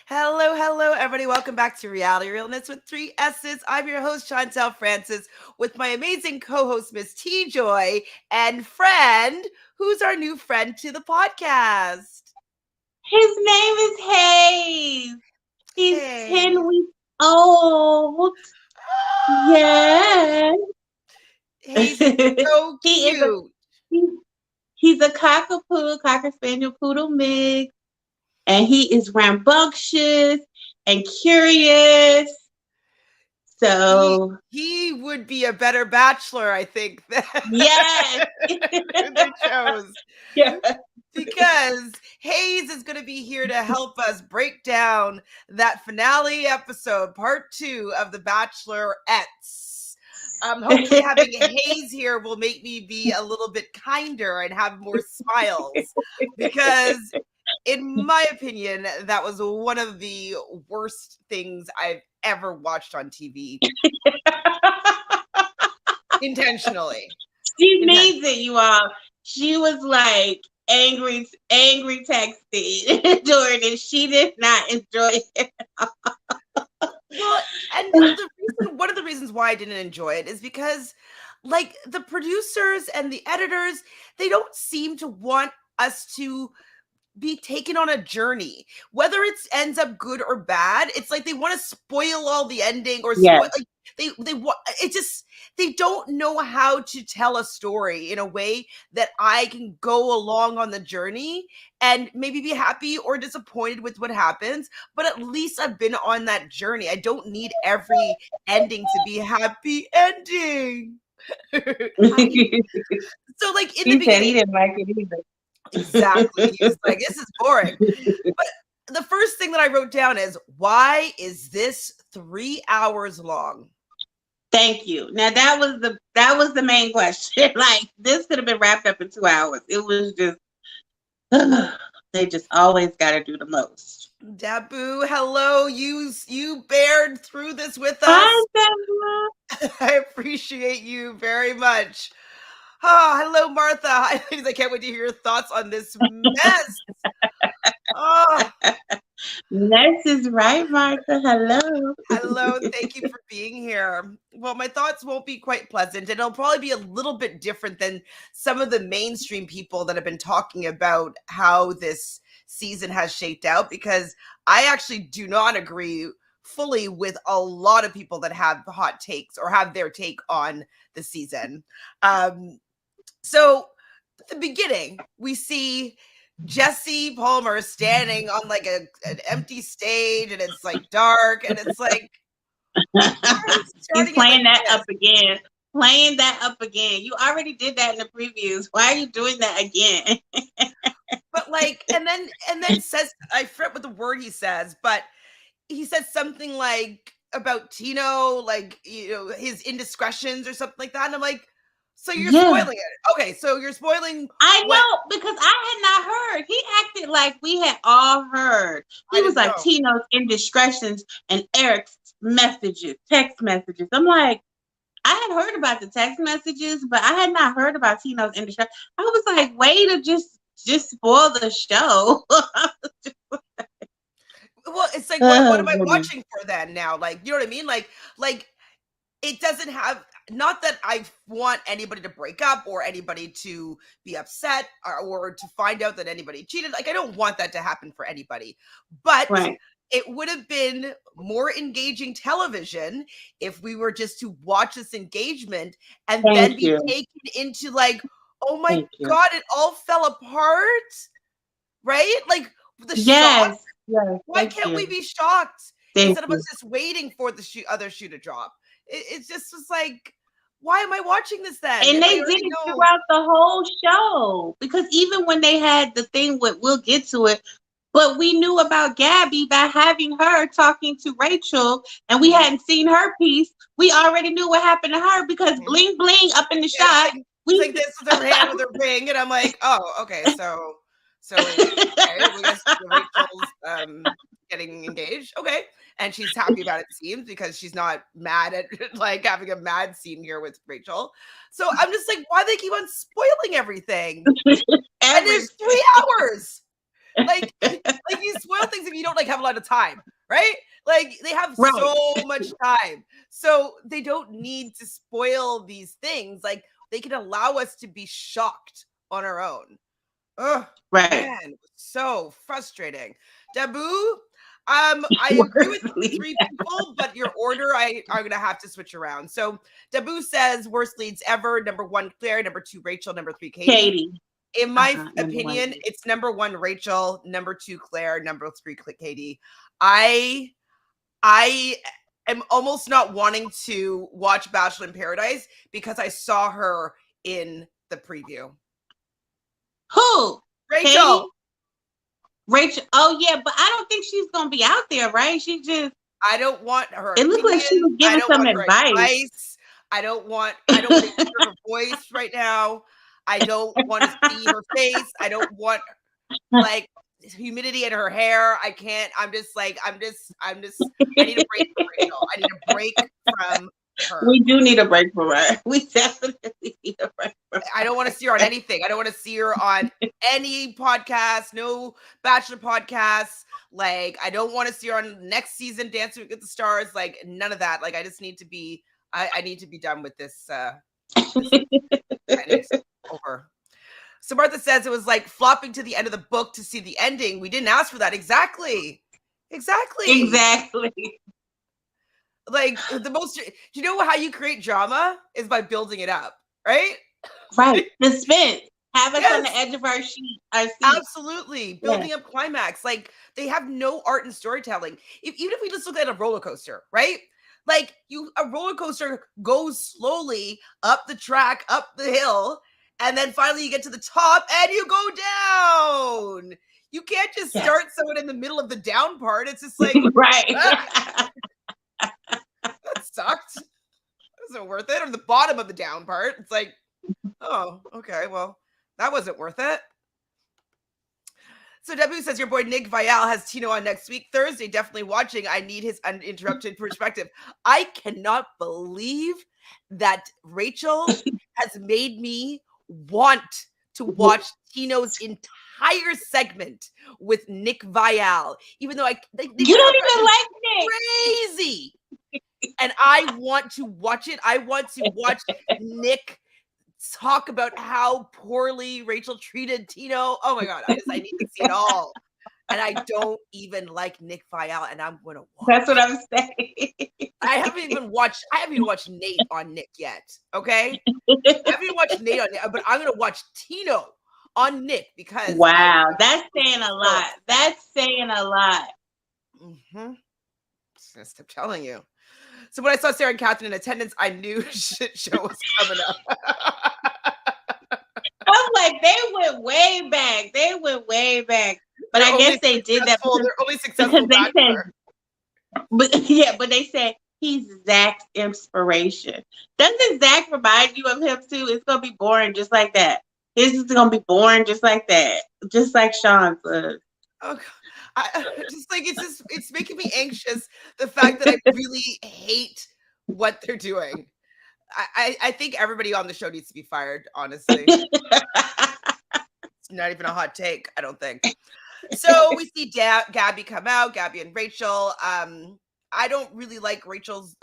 Hello, hello, everybody. Welcome back to Reality Realness with three S's. I'm your host, Chantele Francis, with my amazing co-host, Miss TJoy, and friend, who's our new friend to the podcast. His name is Hayes. He's Hey. 10 weeks old. Yes. Hayes is so he is a cute. he, he's a cocker-poodle, cocker spaniel poodle mix, and he is rambunctious and curious. He So he would be a better bachelor, I think, than yes. who they chose. Yeah. Because Hayes is going to be here to help us break down that finale episode, part 2 of The Bachelorette. Hopefully, having Hayes here will make me be a little bit kinder and have more smiles. Because, in my opinion, that was one of the worst things I've ever watched on TV. Intentionally. She needs it, you all. She was like angry texting during it. She did not enjoy it. Well, and one of the reasons why I didn't enjoy it is because, like, the producers and the editors, they don't seem to want us to be taken on a journey, whether it ends up good or bad. It's like they want to spoil all the ending or spoil. Yes. Like they want it. Just they don't know how to tell a story in a way that I can go along on the journey and maybe be happy or disappointed with what happens. But at least I've been on that journey. I don't need every ending to be happy ending. So, like in the He said he beginning, didn't like it either. exactly. He was like, this is boring. But the first thing that I wrote down is, why is this 3 hours long? Thank you. Now that was the main question. Like this could have been wrapped up in 2 hours. It was just they just always got to do the most. Dabu, hello. You bared through this with us. Hi, Deborah. I appreciate you very much. Oh, hello, Martha. I can't wait to hear your thoughts on this mess. Oh, Nurse is right, Martha. Hello. hello. Thank you for being here. Well, my thoughts won't be quite pleasant, and it'll probably be a little bit different than some of the mainstream people that have been talking about how this season has shaped out, because I actually do not agree fully with a lot of people that have hot takes or have their take on the season. So at the beginning, we see Jesse Palmer standing on like an empty stage, and it's like dark, and it's like, He's starting it playing like that this. up again. Playing that up again. You already did that in the previews. Why are you doing that again? But like, and then says, I forget what the word he says, but he says something like about Tino, like, his indiscretions or something like that. And I'm like, so you're Yeah. spoiling it. Okay, so you're spoiling I what know because I had not heard. He acted like we had all heard. I He was didn't like know. Tino's indiscretions and Eric's messages, text messages. I'm like, I had heard about the text messages, but I had not heard about Tino's indiscretion. I was like, way to just spoil the show. Well, it's like, what am I Goodness. watching for then now? Like, you know what I mean? Like it doesn't have, not that I want anybody to break up or anybody to be upset or to find out that anybody cheated. Like, I don't want that to happen for anybody. But Right. it would have been more engaging television if we were just to watch this engagement and then Thank be you. taken into like, oh my Thank you. God, it all fell apart. Right? Like the shock. Yes. Yes. Why Thank can't we you. be shocked Thank instead of you. us just waiting for the other shoe to drop? It just was like, why am I watching this then? And If I they did already it know. throughout the whole show. Because even when they had the thing with, we'll get to it, but we knew about Gabby by having her talking to Rachel, and we hadn't seen her piece. We already knew what happened to her because bling bling up in the Yeah, shot. it's like this with her hand with her ring, and I'm like, oh, okay, so okay, we guess Rachel's getting engaged, okay, and she's happy about it, seems, because she's not mad at like having a mad scene here with Rachel. So I'm just like, why they keep on spoiling everything? And there's 3 hours. Like you spoil things if you don't like have a lot of time, right? Like they have Right. so much time. So they don't need to spoil these things. Like they can allow us to be shocked on our own. Ugh, Right. man, it was so frustrating. Dabu, I agree with three people, but your order I'm gonna have to switch around. So Dabu says worst leads ever. Number 1, Claire. Number 2, Rachel. Number 3, Katie. In my opinion, it's number 1, Rachel. Number 2, Claire. Number 3, Katie. I am almost not wanting to watch Bachelor in Paradise because I saw her in the preview. Who? Rachel. Katie? Rachel. Oh yeah, but I don't think she's gonna be out there, right? She just. I don't want her. It looks like she was giving some advice. I don't want to hear her voice right now. I don't want to see her face. I don't want like humidity in her hair. I can't. I'm just. I need a break from Rachel. I need a break from her. We do need a break from her. We definitely need a break from her. I don't want to see her on anything. I don't want to see her on any podcast, no Bachelor podcasts. Like, I don't want to see her on next season, Dancing with the Stars. Like, none of that. Like, I just need to be, I need to be done with this. It's over. So Martha says it was like flopping to the end of the book to see the ending. We didn't ask for that. Exactly. Like the most, do you know how you create drama is by building it up, right? Right. Suspense. Have us on the edge of our seat. Absolutely. Building up climax. Like they have no art in storytelling. Even if we just look at a roller coaster, right? Like a roller coaster goes slowly up the track, up the hill, and then finally you get to the top and you go down. You can't just start someone in the middle of the down part. It's just like, right. That sucked. It wasn't worth it. Or the bottom of the down part. It's like, oh, okay, well, that wasn't worth it. So W says your boy Nick Viall has Tino on next week. Thursday, definitely watching. I need his uninterrupted perspective. I cannot believe that Rachel has made me want to watch Tino's entire segment with Nick Viall, even though you don't even like Nick. Crazy. And I want to watch it. I want to watch Nick talk about how poorly Rachel treated Tino. Oh my God. I need to see it all. And I don't even like Nick Viall, and I'm going to watch. That's what I'm saying. I haven't even watched Nate on Nick yet. Okay. I haven't watched Nate on Nick, but I'm going to watch Tino on Nick because. Wow. That's saying a lot. That's saying a lot. Mm-hmm. Just keep telling you. So when I saw Sarah and Catherine in attendance, I knew shit show was coming up. I'm like, they went way back. But I guess they did that because they're only successful because they said, but they said he's Zach's inspiration. Doesn't Zach remind you of him too? It's gonna be boring just like that. His is gonna be boring just like that, just like Sean's was. Oh God. It's making me anxious. The fact that I really hate what they're doing. I think everybody on the show needs to be fired. Honestly, it's not even a hot take. I don't think. So we see Gabby come out. Gabby and Rachel. I don't really like Rachel's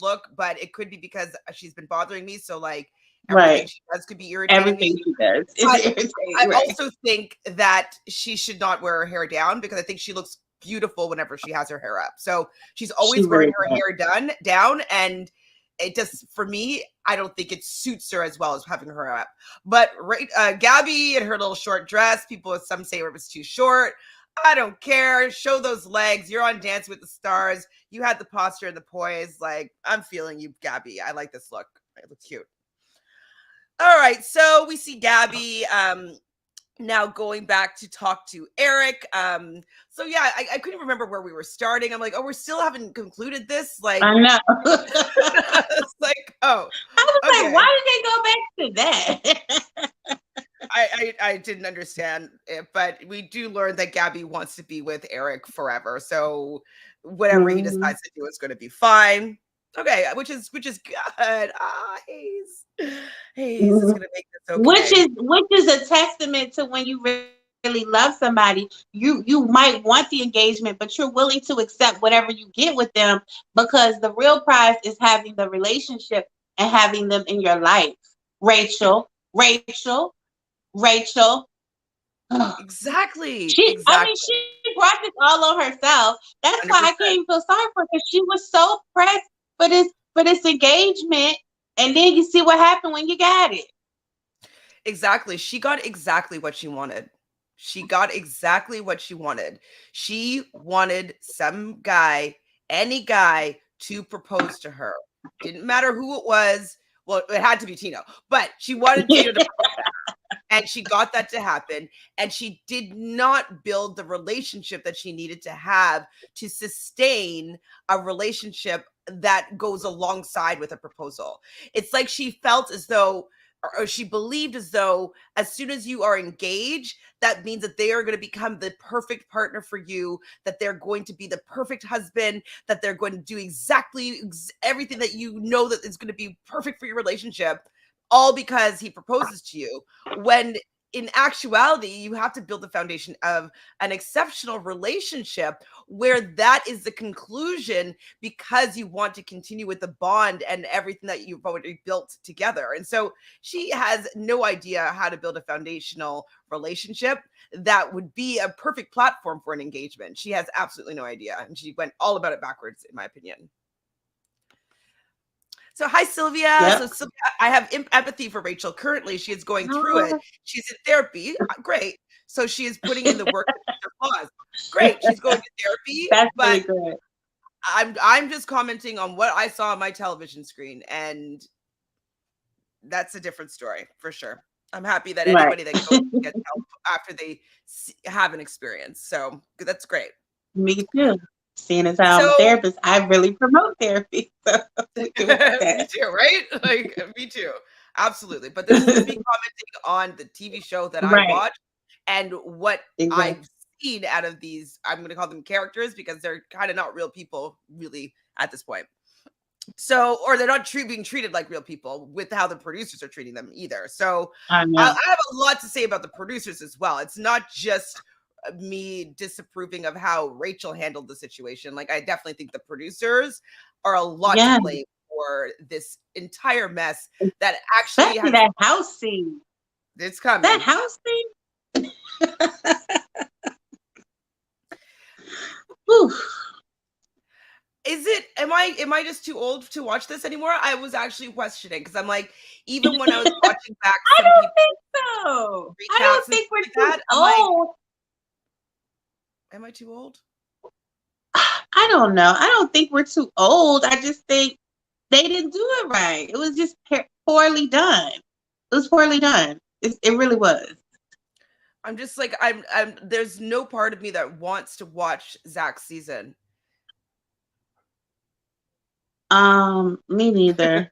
look, but it could be because she's been bothering me. So like. Everything she does could be irritating. Everything she does is irritating. I also think that she should not wear her hair down because I think she looks beautiful whenever she has her hair up. So she's always wearing her hair down, and it just for me, I don't think it suits her as well as having her up. But Gabby and her little short dress, some say it was too short. I don't care. Show those legs. You're on Dancing with the Stars. You had the posture and the poise. Like I'm feeling you, Gabby. I like this look. It looks cute. All right, so we see Gabby now going back to talk to Eric. So yeah, I couldn't remember where we were starting. I'm like, oh, we still haven't concluded this. Like, I know. It's like, oh, I was like, why did they go back to that? I didn't understand it, but we do learn that Gabby wants to be with Eric forever. So whatever he decides to do is going to be fine. Okay, which is good. Hayes is gonna make this okay. Which is a testament to when you really love somebody, you might want the engagement, but you're willing to accept whatever you get with them, because the real prize is having the relationship and having them in your life. Rachel. Exactly. She brought this all on herself. That's why I 100%. can't feel sorry for her, because she was so pressed for this engagement, and then you see what happened when you got it. Exactly. She got exactly what she wanted. She got exactly what she wanted. She wanted some guy, any guy, to propose to her. Didn't matter who it was. Well, it had to be Tino, but she wanted Tino to propose. And she got that to happen. And she did not build the relationship that she needed to have to sustain a relationship that goes alongside with a proposal. It's like she felt as though, or she believed as though, as soon as you are engaged, that means that they are going to become the perfect partner for you, that they're going to be the perfect husband, that they're going to do exactly everything that you know that is going to be perfect for your relationship, all because he proposes to you. When in actuality, you have to build the foundation of an exceptional relationship where that is the conclusion, because you want to continue with the bond and everything that you've already built together. And so she has no idea how to build a foundational relationship that would be a perfect platform for an engagement. She has absolutely no idea. And she went all about it backwards, in my opinion. So hi, Sylvia. Yep. So Sylvia, I have empathy for Rachel. Currently, she is going through it. She's in therapy. Great. So she is putting in the work to fix her flaws. Great. She's going to therapy. That's but really good. I'm just commenting on what I saw on my television screen, and that's a different story for sure. I'm happy that anybody that goes gets help after they have an experience. So that's great. Me too. Seeing as how I'm a So therapist, I really promote therapy. So we do that. me too, right? Like me too. Absolutely. But this is just me commenting on the TV show that I Right. watch and what Exactly. I've seen out of these, I'm going to call them characters, because they're kind of not real people really at this point. So, or they're not being treated like real people with how the producers are treating them either. So I I know. have a lot to say about the producers as well. It's not just me disapproving of how Rachel handled the situation. Like, I definitely think the producers are a lot Yeah. to blame for this entire mess that actually Especially has, that house scene. it's coming. That house scene. Whew. Is it, am I just too old to watch this anymore? I was actually questioning, because I'm like, even when I was watching back I some don't people think so. I recaps don't and think stuff we're like too that, I'm like, old. am I too old? I don't know. I don't think we're too old. I just think they didn't do it right. It was just poorly done. It was poorly done. It really was. I'm just like, there's no part of me that wants to watch Zach's season. Me neither.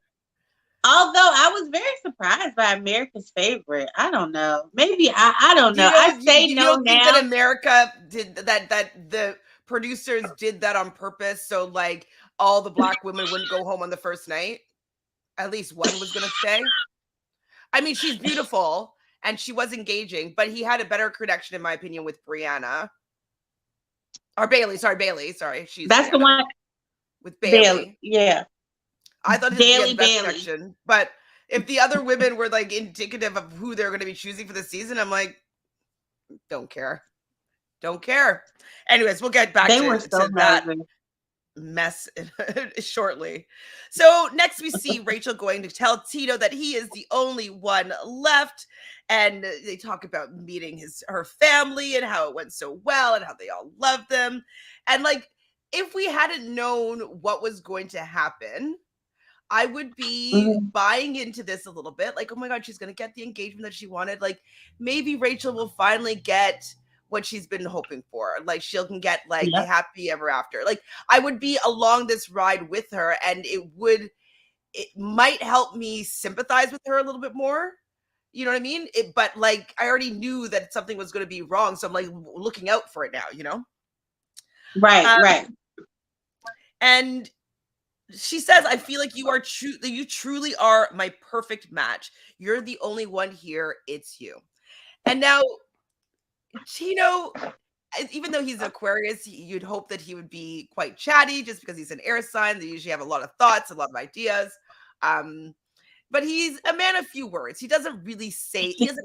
Although I was very surprised by America's Favorite. I don't know. Maybe I don't know. I say You no don't think that now. America did that the producers did that on purpose, so like all the black women wouldn't go home on the first night? At least one was going to stay. I mean, she's beautiful and she was engaging, but he had a better connection, in my opinion, with Brianna. Or Bailey. Sorry. She's That's Brianna. the one With Bailey. Yeah. I thought he had the best Bailey. connection. But if the other women were like indicative of who they're going to be choosing for the season, I'm like, don't care. Anyways, we'll get back to that mess shortly. So next we see Rachel going to tell Tito that he is the only one left, and they talk about meeting her family and how it went so well and how they all loved them. And like, if we hadn't known what was going to happen, I would be buying into this a little bit. Like, oh my God, she's going to get the engagement that she wanted. Like, maybe Rachel will finally get what she's been hoping for. Like, she can get like the happy ever after. Like, I would be along this ride with her, and it might help me sympathize with her a little bit more. You know what I mean? But like, I already knew that something was going to be wrong. So I'm like looking out for it now, you know? Right. And she says, I feel like you truly are my perfect match. You're the only one here. It's you. And now Tino, even though he's an Aquarius, you'd hope that he would be quite chatty just because he's an air sign. They usually have a lot of thoughts, a lot of ideas. But he's a man of few words. He doesn't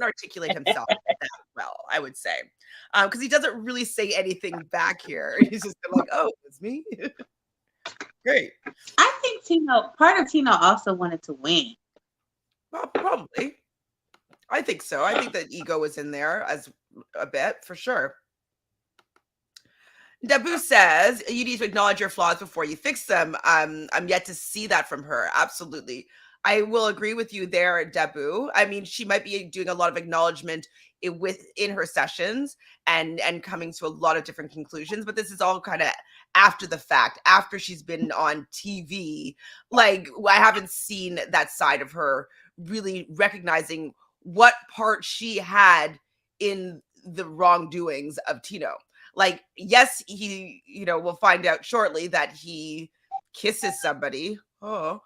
articulate himself that well, I would say. Because he doesn't really say anything back here. He's just like, oh, it's me. Great. I think part of Tino also wanted to win. Well, probably. I think so. I think that ego is in there as a bit, for sure. Dabu says, you need to acknowledge your flaws before you fix them. I'm yet to see that from her. Absolutely. I will agree with you there, Dabu. I mean, she might be doing a lot of acknowledgement within her sessions and coming to a lot of different conclusions, but this is all kind of after the fact, after she's been on TV. Like, I haven't seen that side of her really recognizing what part she had in the wrongdoings of Tino. Like, yes, he, we'll find out shortly that he kisses somebody. Oh,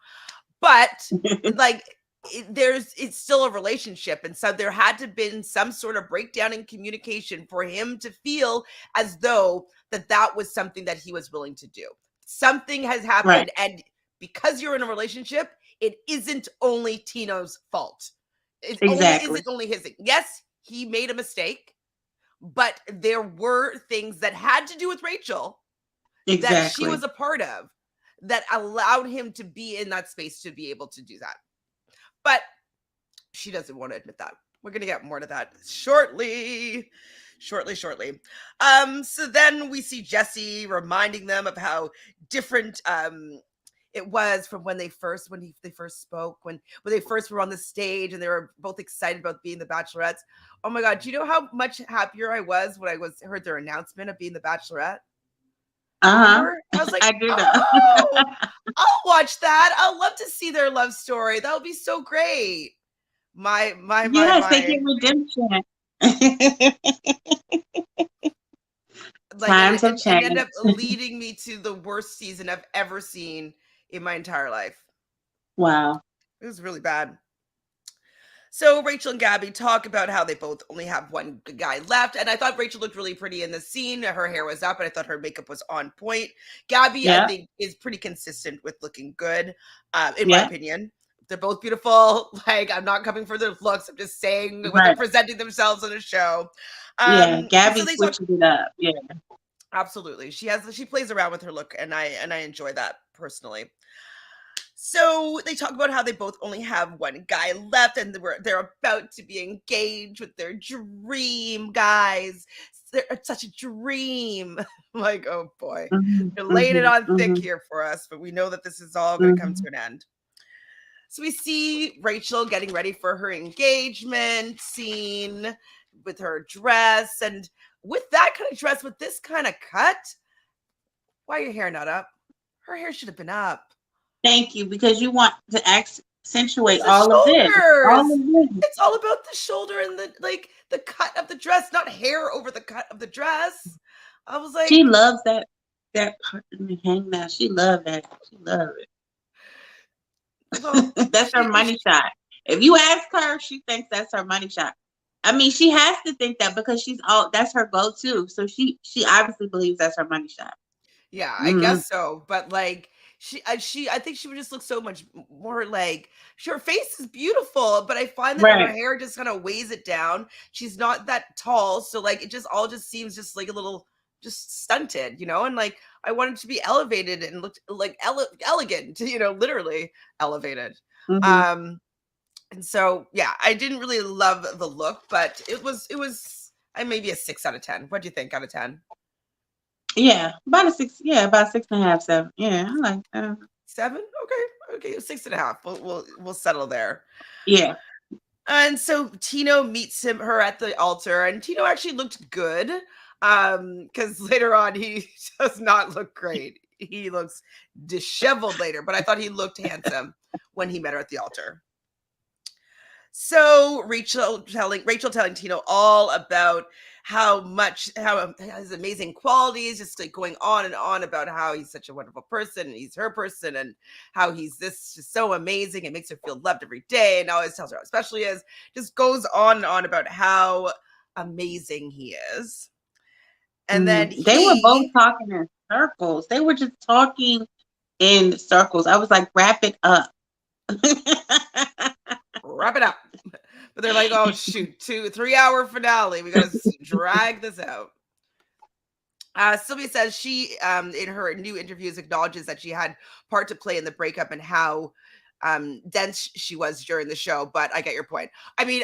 but like, it's still a relationship. And so there had to have been some sort of breakdown in communication for him to feel as though that was something that he was willing to do. Something has happened. Right. And because you're in a relationship, it isn't only Tino's fault. It isn't only his thing. Yes, he made a mistake, but there were things that had to do with Rachel that she was a part of that allowed him to be in that space to be able to do that. But she doesn't want to admit that. We're going to get more to that shortly. So then we see Jesse reminding them of how different it was from when they first spoke, when they first were on the stage and they were both excited about being the Bachelorettes. Oh my God, do you know how much happier I was when I heard their announcement of being the Bachelorette? I was like, oh, I'll watch that. I'll love to see their love story. That would be so great. My. Yes, they get redemption. Like, Times have changed. Ended up leading me to the worst season I've ever seen in my entire life. Wow. It was really bad. So Rachel and Gabby talk about how they both only have one guy left. And I thought Rachel looked really pretty in the scene. Her hair was up and I thought her makeup was on point. Gabby, I think, is pretty consistent with looking good, in my opinion. They're both beautiful. Like, I'm not coming for their looks. I'm just saying when they're presenting themselves on a show. Gabby switching it up. Yeah. Absolutely. She plays around with her look and I enjoy that personally. So they talk about how they both only have one guy left and they're about to be engaged with their dream guys. It's such a dream. Like, oh boy, they're laying it on thick here for us, but we know that this is all going to come to an end. So we see Rachel getting ready for her engagement scene with her dress, and with that kind of dress, with this kind of cut, why your hair not up? Her hair should have been up. Thank you, because you want to accentuate all of this. It's all about the shoulder and the cut of the dress, not hair over the cut of the dress. I was like, she loves that part. Hang now, she loved that. She loved it. Well, that's her money shot. If you ask her, she thinks that's her money shot. I mean, she has to think that because that's her go-to. So she obviously believes that's her money shot. Yeah, I guess so. But like, I think she would just look so much more like, her face is beautiful, but I find that her hair just kind of weighs it down. She's not that tall, so like it all just seems just like a little just stunted, and like I wanted to be elevated and looked like elegant, literally elevated. And so I didn't really love the look, but it was maybe a 6 out of 10. What do you think out of 10? Yeah, about a 6. Yeah, about 6.5, 7. Yeah, I like that. 7? Okay, 6.5. We'll settle there. Yeah. And so Tino meets her at the altar, and Tino actually looked good. Because later on he does not look great. He looks disheveled later, but I thought he looked handsome when he met her at the altar. So Rachel telling Tino all about how his amazing qualities, just like going on and on about how he's such a wonderful person and he's her person and how he's just so amazing and makes her feel loved every day and always tells her how special he is. Just goes on and on about how amazing he is. And then They were both he, talking in circles. They were just talking in circles. I was like, wrap it up. wrap it up. But they're like, oh, shoot, 3 hour finale. We got to drag this out. Sylvia says she, in her new interviews, acknowledges that she had part to play in the breakup and how dense she was during the show. But I get your point. I mean,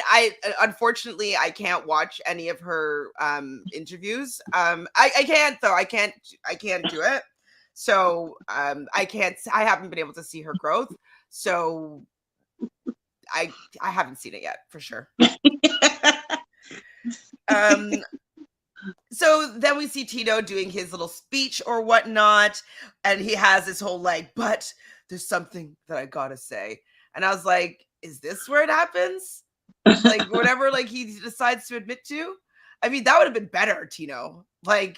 unfortunately I can't watch any of her interviews. I can't though. I can't do it. So I haven't been able to see her growth. So I haven't seen it yet for sure. So then we see Tito doing his little speech or whatnot, and he has this whole like, but there's something that I gotta say. And I was like, is this where it happens? Like whatever like he decides to admit to? I mean, that would have been better, Tino. Like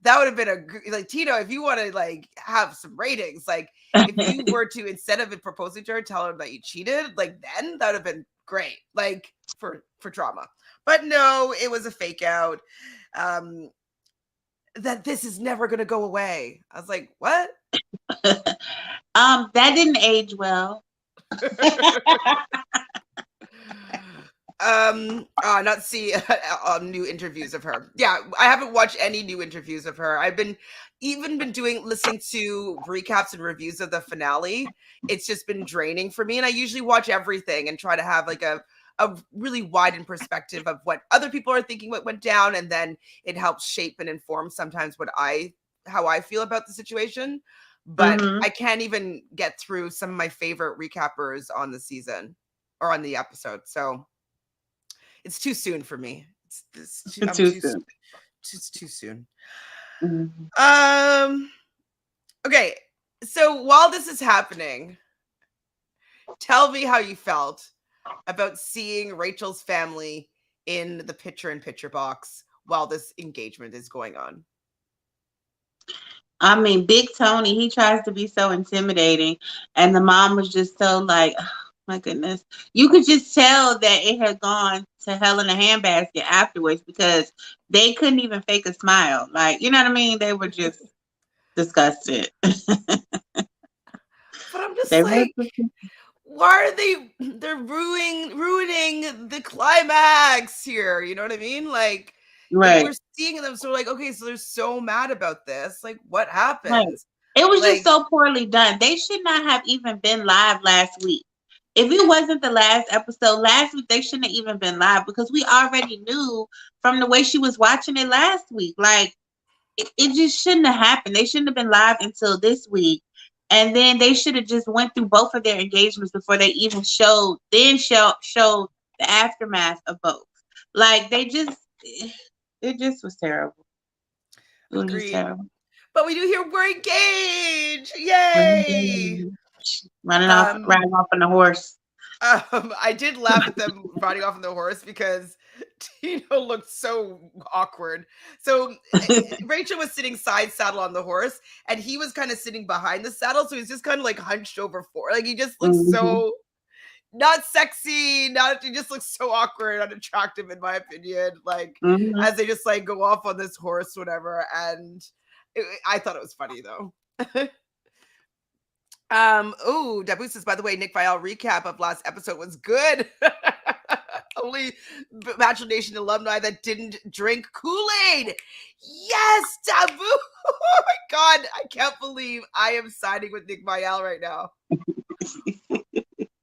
that would have been like Tino, if you want to like have some ratings, like if you were to, instead of it proposing to her, tell her that you cheated, like then that would have been great, like for drama. But no, it was a fake out. That this is never going to go away. I was like, what? That didn't age well. Not see new interviews of her. Yeah, I haven't watched any new interviews of her. I've been listening to recaps and reviews of the finale. It's just been draining for me, and I usually watch everything and try to have like a really widened perspective of what other people are thinking, what went down, and then it helps shape and inform sometimes how I feel about the situation. But I can't even get through some of my favorite recappers on the season or on the episode. So it's too soon for me. It's too soon. Just too soon. Okay. So while this is happening, tell me how you felt about seeing Rachel's family in the picture-in-picture box while this engagement is going on. I mean, Big Tony, he tries to be so intimidating, and the mom was just so like, oh, my goodness. You could just tell that it had gone to hell in a handbasket afterwards because they couldn't even fake a smile. Like, you know what I mean? They were just disgusted. But I'm just like, why are they're ruining the climax here? You know what I mean? Like, right. We're seeing them. So like, okay, so they're so mad about this. Like, what happened? Right. It was just so poorly done. They should not have even been live last week. If it wasn't the last episode last week, they shouldn't have even been live because we already knew from the way she was watching it last week. Like, it just shouldn't have happened. They shouldn't have been live until this week. And then they should have just went through both of their engagements before they even showed the aftermath of both. Like, it just was terrible. It was just terrible. But we do hear we're engaged. Yay! Riding off on the horse. I did laugh at them riding off on the horse because Tino looked so awkward. So Rachel was sitting side saddle on the horse, and he was kind of sitting behind the saddle. So he's just kind of like hunched over forward. Like he just looks so not sexy. He just looks so awkward, unattractive in my opinion. Like as they just like go off on this horse, whatever. And I thought it was funny though. Dabu says, by the way, Nick Vial recap of last episode was good. Only Bachelor Nation alumni that didn't drink Kool-Aid. Yes, Dabu. Oh my God. I can't believe I am siding with Nick Vial right now.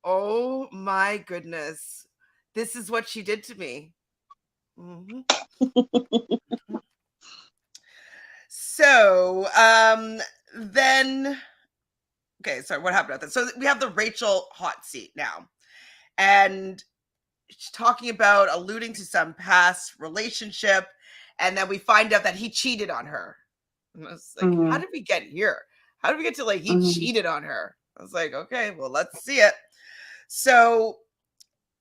Oh my goodness. This is what she did to me. So, then... Okay, sorry, what happened with that? So we have the Rachel hot seat now. And she's talking about alluding to some past relationship. And then we find out that he cheated on her. And I was like, how did we get here? How did we get to like, he cheated on her? I was like, okay, well, let's see it. So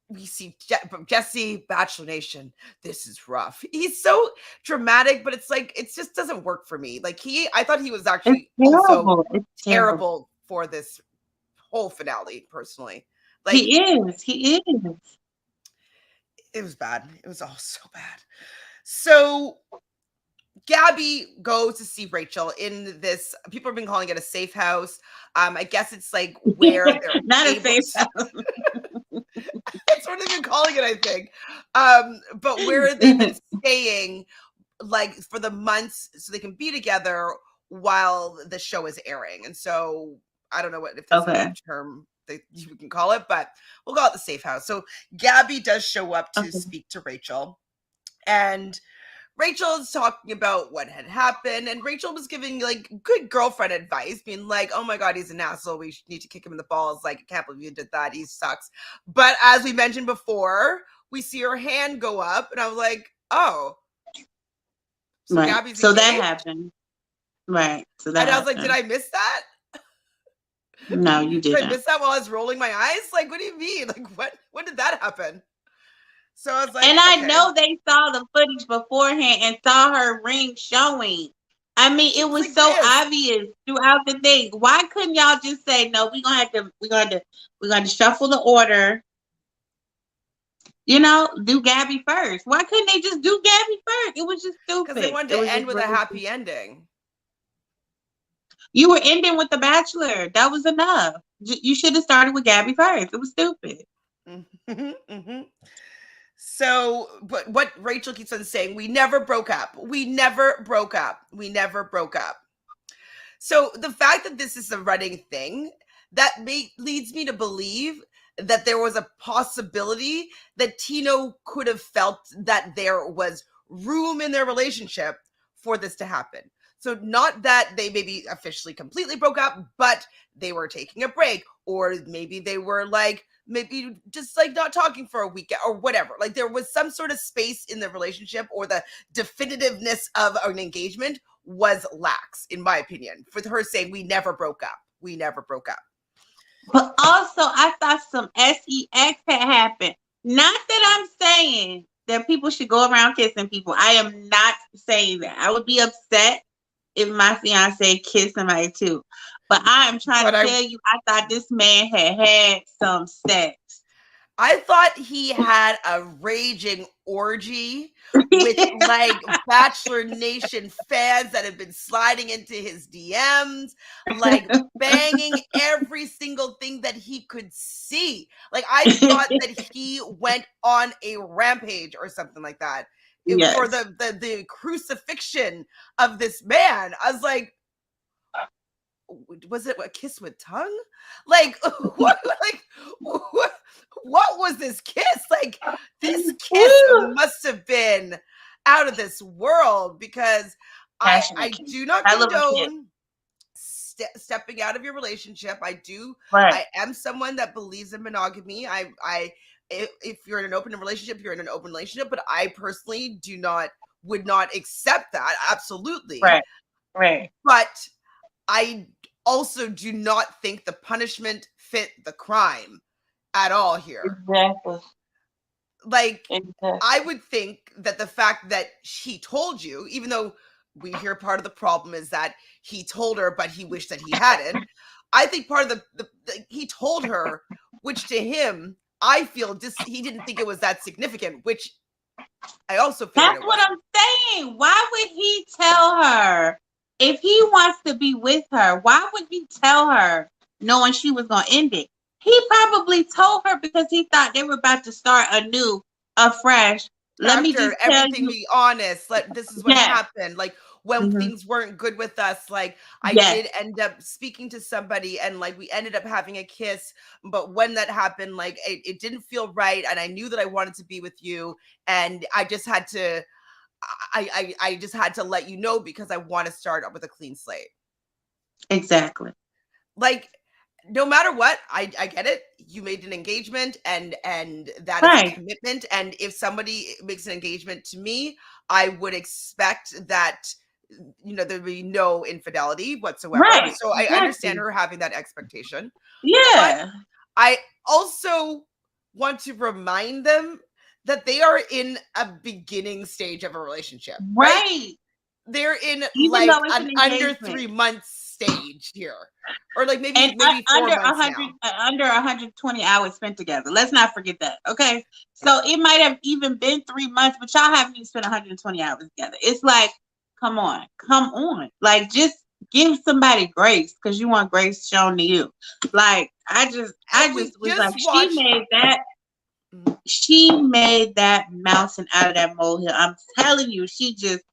we see Jesse, Bachelor Nation. This is rough. He's so dramatic, but it's like, it just doesn't work for me. Like I thought he was actually also terrible for this whole finale, personally. Like he is. It was bad. It was all so bad. So Gabby goes to see Rachel in this. People have been calling it a safe house. I guess it's like where they're Not a able safe to. house. That's what they've been calling it, I think. But where they've been staying, like for the months, so they can be together while the show is airing. And so I don't know what if there's another term that you can call it, but we'll call it the safe house. So Gabby does show up to speak to Rachel, and Rachel is talking about what had happened, and Rachel was giving like good girlfriend advice, being like, "Oh my God, he's an asshole. We need to kick him in the balls. Like, I can't believe you did that. He sucks." But as we mentioned before, we see her hand go up, and I was like, "Oh, so right. Gabby's so engaged?" that happened, right? So that and I was happened. like, "Did I miss that? No, you didn't. Did I miss that while I was rolling my eyes? Like, what do you mean? Like, what? When did that happen?" So I was like, and I know they saw the footage beforehand and saw her ring showing. I mean, it was like so obvious throughout the thing. Why couldn't y'all just say, no, we're gonna have to shuffle the order. You know, do Gabby first. Why couldn't they just do Gabby first? It was just stupid. Because they wanted to end with a happy ending. You were ending with the Bachelor. That was enough. You should have started with Gabby first. It was stupid. So, but what Rachel keeps on saying, we never broke up. We never broke up. We never broke up. So the fact that this is a running thing, that leads me to believe that there was a possibility that Tino could have felt that there was room in their relationship for this to happen. So not that they maybe officially completely broke up, but they were taking a break, or maybe they were like, maybe just like not talking for a week or whatever. Like there was some sort of space in the relationship, or the definitiveness of an engagement was lax, in my opinion, for her saying we never broke up. We never broke up. But also, I thought some sex had happened. Not that I'm saying that people should go around kissing people. I am not saying that. I would be upset if my fiance kissed somebody too. But I am trying to tell you, I thought this man had some sex. I thought he had a raging orgy with like Bachelor Nation fans that have been sliding into his DMs, like banging every single thing that he could see. Like I thought that he went on a rampage or something like that. Yes. For the crucifixion of this man. I was like, was it a kiss with tongue? Like what? Like what was this kiss? Like this kiss must have been out of this world, because I do not condone stepping out of your relationship. I do. Right. I am someone that believes in monogamy. If you're in an open relationship, you're in an open relationship. But I personally would not accept that. Absolutely. Right. Right. But I also do not think the punishment fit the crime at all here. Exactly. Like, I would think that the fact that he told you, even though we hear part of the problem is that he told her, but he wished that he hadn't. I think part of the he told her, which to him, I feel he didn't think it was that significant, which I also feel that's what I'm saying. Why would he tell her? If he wants to be with her, why would he tell her knowing she was going to end it? He probably told her because he thought they were about to start anew, afresh. Let me just tell everything you, be honest. This is what happened. Like when things weren't good with us, like I did end up speaking to somebody and like we ended up having a kiss. But when that happened, like it didn't feel right. And I knew that I wanted to be with you. And I just had to I just had to let you know because I want to start up with a clean slate. Exactly. Like, no matter what, I get it. You made an engagement and that is a commitment. And if somebody makes an engagement to me, I would expect that, there'd be no infidelity whatsoever. Right. So I understand her having that expectation. Yeah. But I also want to remind them that they are in a beginning stage of a relationship. Right. They're in even like under 3 months stage here, or like maybe And 4 months now. under 120 hours spent together. Let's not forget that. Okay, so it might have even been 3 months, but y'all haven't even spent 120 hours together. It's like, come on, like just give somebody grace because you want grace shown to you. Like I just was like, she made that mountain out of that molehill. I'm telling you, she just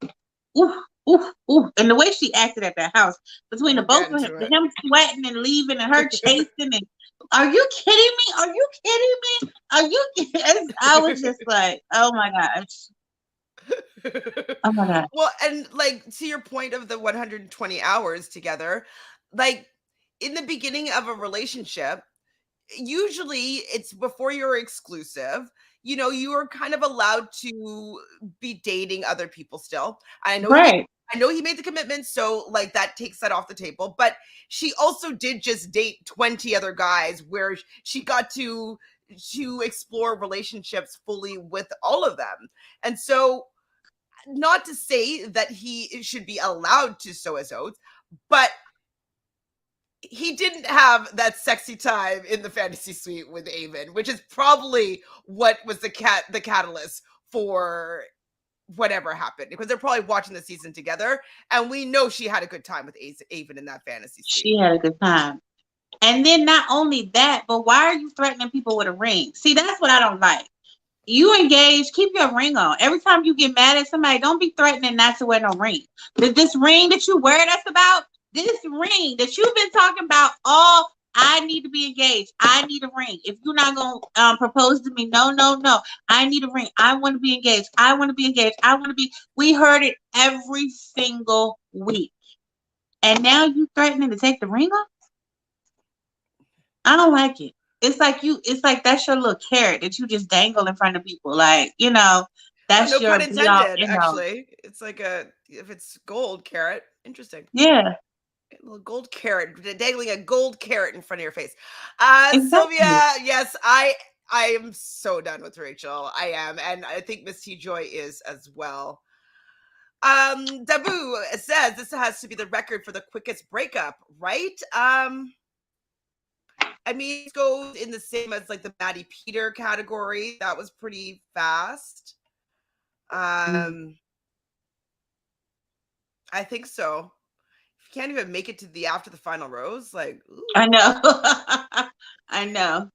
and the way she acted at that house, between the both of him sweating and leaving and her chasing and are you kidding me? Are you kidding me? Are you kidding? I was just like, oh my gosh. Oh my god. Well, and like to your point of the 120 hours together, like in the beginning of a relationship, usually it's before you're exclusive. You know, you are kind of allowed to be dating other people still. I know he made the commitment, so like that takes that off the table. But she also did just date 20 other guys where she got to explore relationships fully with all of them. And so, not to say that he should be allowed to sow his oats, but he didn't have that sexy time in the fantasy suite with Avon, which is probably what was the catalyst for whatever happened, because they're probably watching the season together, and we know she had a good time with Avon in that fantasy suite. She had a good time. And then not only that, but why are you threatening people with a ring? See, that's what I don't like. You engage, keep your ring on. Every time you get mad at somebody, don't be threatening not to wear no ring. This ring that you wear, that's about this ring that you've been talking about all. I need to be engaged. I need a ring. If you're not gonna propose to me, no. I need a ring. I want to be engaged. I want to be engaged. I want to be. We heard it every single week, and now you threatening to take the ring off. I don't like it. It's like that's your little carrot that you just dangle in front of people. Like, you know, that's no your pun intended, actually. It's like if it's gold carrot. Interesting. Yeah. A little gold carrot, dangling a gold carrot in front of your face. Exactly. Sylvia, yes, I am so done with Rachel. I am, and I think Miss TJoy is as well. Dabu says this has to be the record for the quickest breakup, right? I mean, it goes in the same as like the Maddie Peter category. That was pretty fast. I think so. If you can't even make it to the after the final rose, like ooh. I know. I know.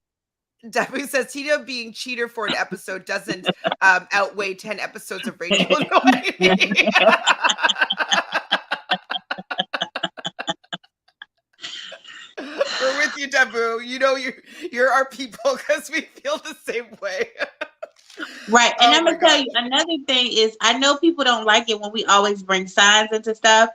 Debbie says Tito being cheater for an episode doesn't outweigh 10 episodes of Rachel annoying. We're with you, Dabu. You know you're our people because we feel the same way. Right. And I'm gonna tell you another thing is I know people don't like it when we always bring signs into stuff,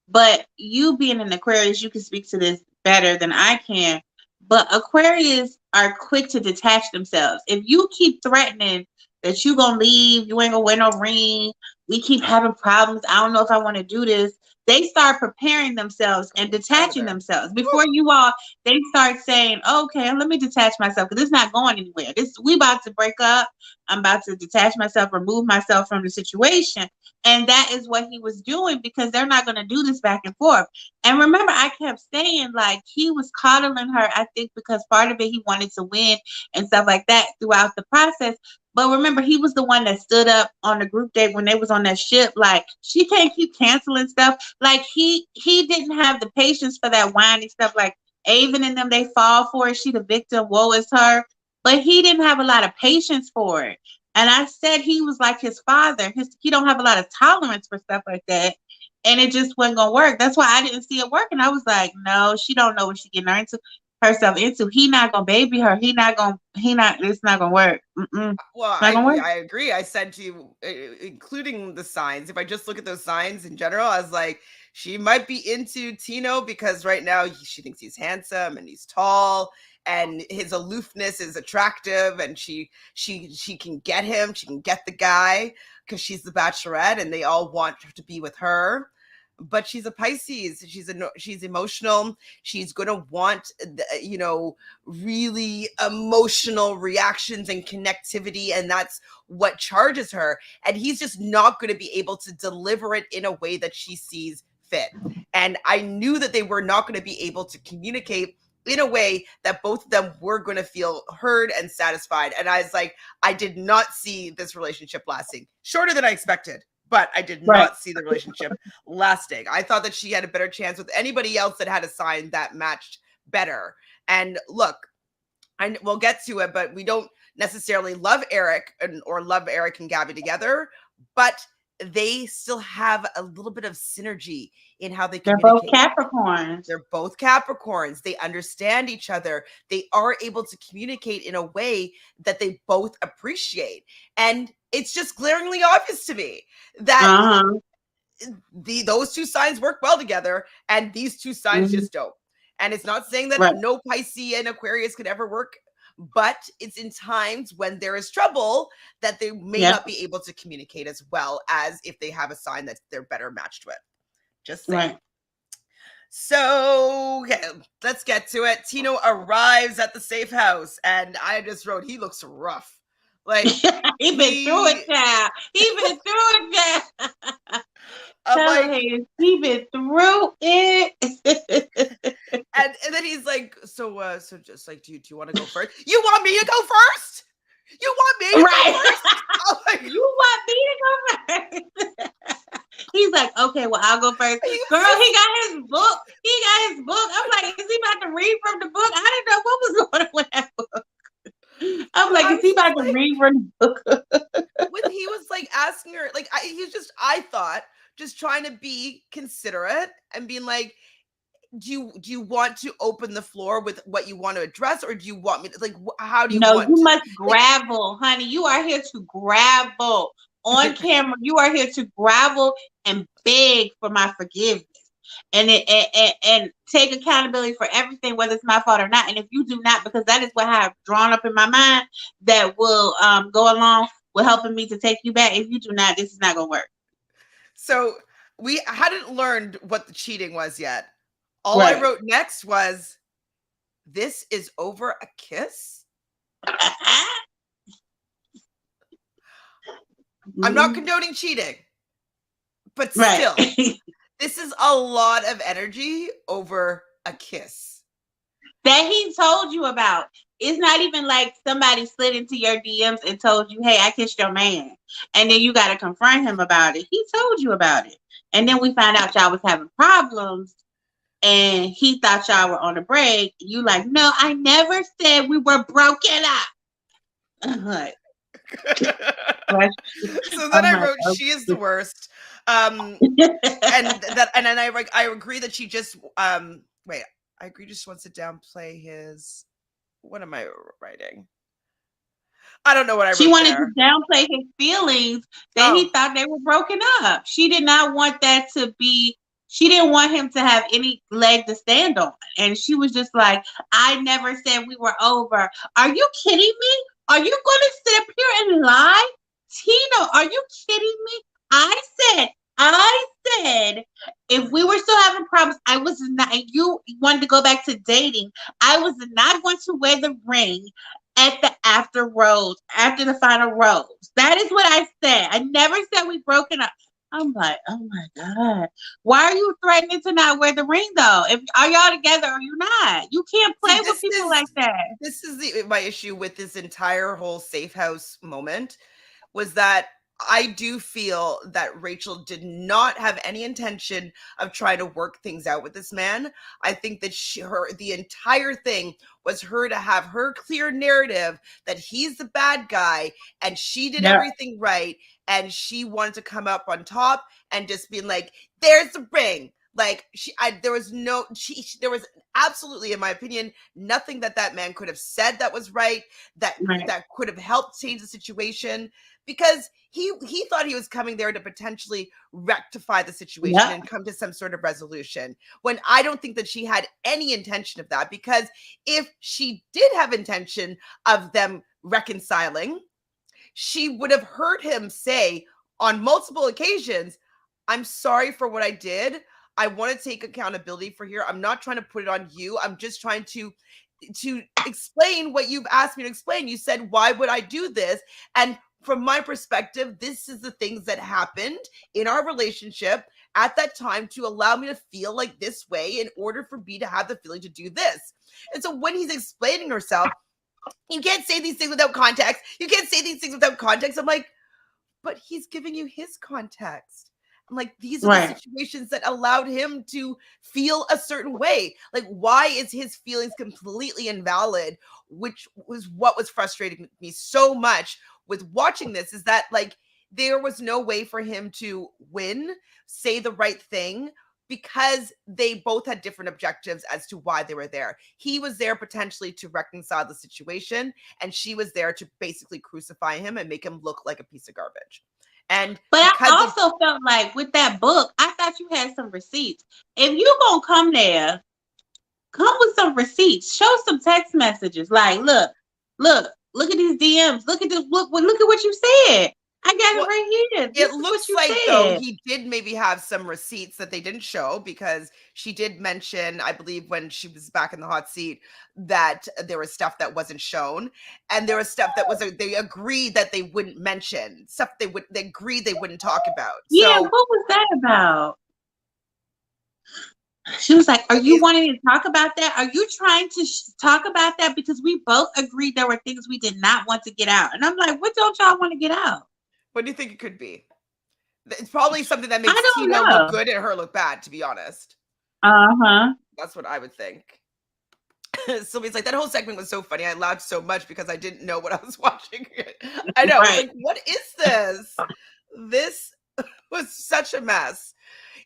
but you being an Aquarius, you can speak to this better than I can. But Aquarius are quick to detach themselves. If you keep threatening that you're gonna leave, you ain't gonna wear no ring, we keep having problems, I don't know if I want to do this. They start preparing themselves and detaching themselves. Before they start saying, okay, let me detach myself because it's not going anywhere. We about to break up. I'm about to detach myself, remove myself from the situation. And that is what he was doing because they're not going to do this back and forth. And remember, I kept saying, like, he was coddling her, I think, because part of it, he wanted to win and stuff like that throughout the process. But remember, he was the one that stood up on the group date when they was on that ship. Like, she can't keep canceling stuff. Like, he didn't have the patience for that whiny stuff. Like, Avon and them, they fall for it. She the victim. Woe is her. But he didn't have a lot of patience for it. And I said he was like his father. He don't have a lot of tolerance for stuff like that. And it just wasn't going to work. That's why I didn't see it working. I was like, no, she don't know what she getting herself into. He not going to baby her. It's not going to work. Well, I agree. I said to you, including the signs, if I just look at those signs in general, I was like, she might be into Tino because right now she thinks he's handsome and he's tall and his aloofness is attractive and she can get him. She can get the guy because she's the Bachelorette and they all want to be with her. But she's a Pisces. She's emotional. She's going to want, really emotional reactions and connectivity. And that's what charges her. And he's just not going to be able to deliver it in a way that she sees fit. And I knew that they were not going to be able to communicate in a way that both of them were going to feel heard and satisfied. And I was like, I did not see this relationship lasting. Shorter than I expected, but I did not see the relationship lasting. I thought that she had a better chance with anybody else that had a sign that matched better. And look, we'll get to it, but we don't necessarily love Eric or love Eric and Gabby together, but they still have a little bit of synergy in how they communicate. They're both Capricorns. They're both Capricorns. They understand each other. They are able to communicate in a way that they both appreciate. And it's just glaringly obvious to me that those two signs work well together and these two signs just don't. And it's not saying that no Pisces and Aquarius could ever work, but it's in times when there is trouble that they may not be able to communicate as well as if they have a sign that they're better matched with. Just saying. Right. So, okay, let's get to it. Tino arrives at the safe house, and I just wrote, he looks rough. Like he been through it now. He been through it now. He been through it. and then he's like, so just like, do you want to go first? You want me to go first? You want me to go first? Like, you want me to go first? He's like, okay, well, I'll go first. Girl, he got his book. I'm like, is he about to read from the book? I didn't know what was going on with that book. I'm like, is he about to read from the book? When he was like asking her, like, I thought, just trying to be considerate and being like, do you want to open the floor with what you want to address, or do you want me to, like, how do you want you must gravel, honey. You are here to gravel on camera. You are here to gravel and beg for my forgiveness and take accountability for everything, whether it's my fault or not. And if you do not, because that is what I have drawn up in my mind that will go along with helping me to take you back. If you do not, this is not going to work. So we hadn't learned what the cheating was yet. All I wrote next was, this is over a kiss? I'm not condoning cheating, but still, this is a lot of energy over a kiss. That he told you about. It's not even like somebody slid into your DMs and told you, hey, I kissed your man. And then you got to confront him about it. He told you about it. And then we found out y'all was having problems. And he thought y'all were on a break. You like, no, I never said we were broken up. Like, so then I wrote, she is the worst. And then I agree that she just I agree just wants to downplay his. What am I writing? I don't know what I wrote. She wanted to downplay his feelings that he thought they were broken up. She did not want that to be. She didn't want him to have any leg to stand on. And she was just like, I never said we were over. Are you kidding me? Are you going to sit up here and lie? Tina, are you kidding me? I said, if we were still having problems, I was not, you wanted to go back to dating, I was not going to wear the ring at the after the final rose. That is what I said. I never said we broken up. I'm like, oh my God. Why are you threatening to not wear the ring though? Are y'all together or are you not? You can't play with people like that. This is my issue with this entire whole safe house moment, was that I do feel that Rachel did not have any intention of trying to work things out with this man. I think that the entire thing was her to have her clear narrative that he's the bad guy and she did everything right. And she wanted to come up on top and just being like, there's the ring. Like there was absolutely, in my opinion, nothing that man could have said that was right, that could have helped change the situation, because he thought he was coming there to potentially rectify the situation and come to some sort of resolution, when I don't think that she had any intention of that, because if she did have intention of them reconciling, she would have heard him say on multiple occasions, I'm sorry for what I did. I want to take accountability for here. I'm not trying to put it on you. I'm just trying to explain what you've asked me to explain. You said, why would I do this? And from my perspective, this is the things that happened in our relationship. at that time to allow me to feel like this way in order for me to have the feeling to do this. And so when he's explaining herself, you can't say these things without context. You can't say these things without context. I'm like, but he's giving you his context. I'm like, these are the situations that allowed him to feel a certain way. Like, why is his feelings completely invalid? Which was what was frustrating me so much with watching this, is that like there was no way for him to win, say the right thing, because they both had different objectives as to why they were there. He was there potentially to reconcile the situation, and she was there to basically crucify him and make him look like a piece of garbage. And but I also felt like with that book, I thought you had some receipts. If you gonna come there, come with some receipts. Show some text messages. Like, look at these DMs. Look at this. Look at what you said. I got it right here. It looks like, though, he did maybe have some receipts that they didn't show, because she did mention, I believe, when she was back in the hot seat, that there was stuff that wasn't shown, and there was stuff that was, they agreed that they wouldn't mention, stuff they agreed they wouldn't talk about. Yeah, what was that about? She was like, are you wanting to talk about that? Are you trying to talk about that? Because we both agreed there were things we did not want to get out. And I'm like, what don't y'all want to get out? What do you think it could be? It's probably something that makes Tina look good and her look bad, to be honest. That's what I would think. Sylvia's like, that whole segment was so funny. I laughed so much because I didn't know what I was watching. I know. Right. Like, what is this? This was such a mess.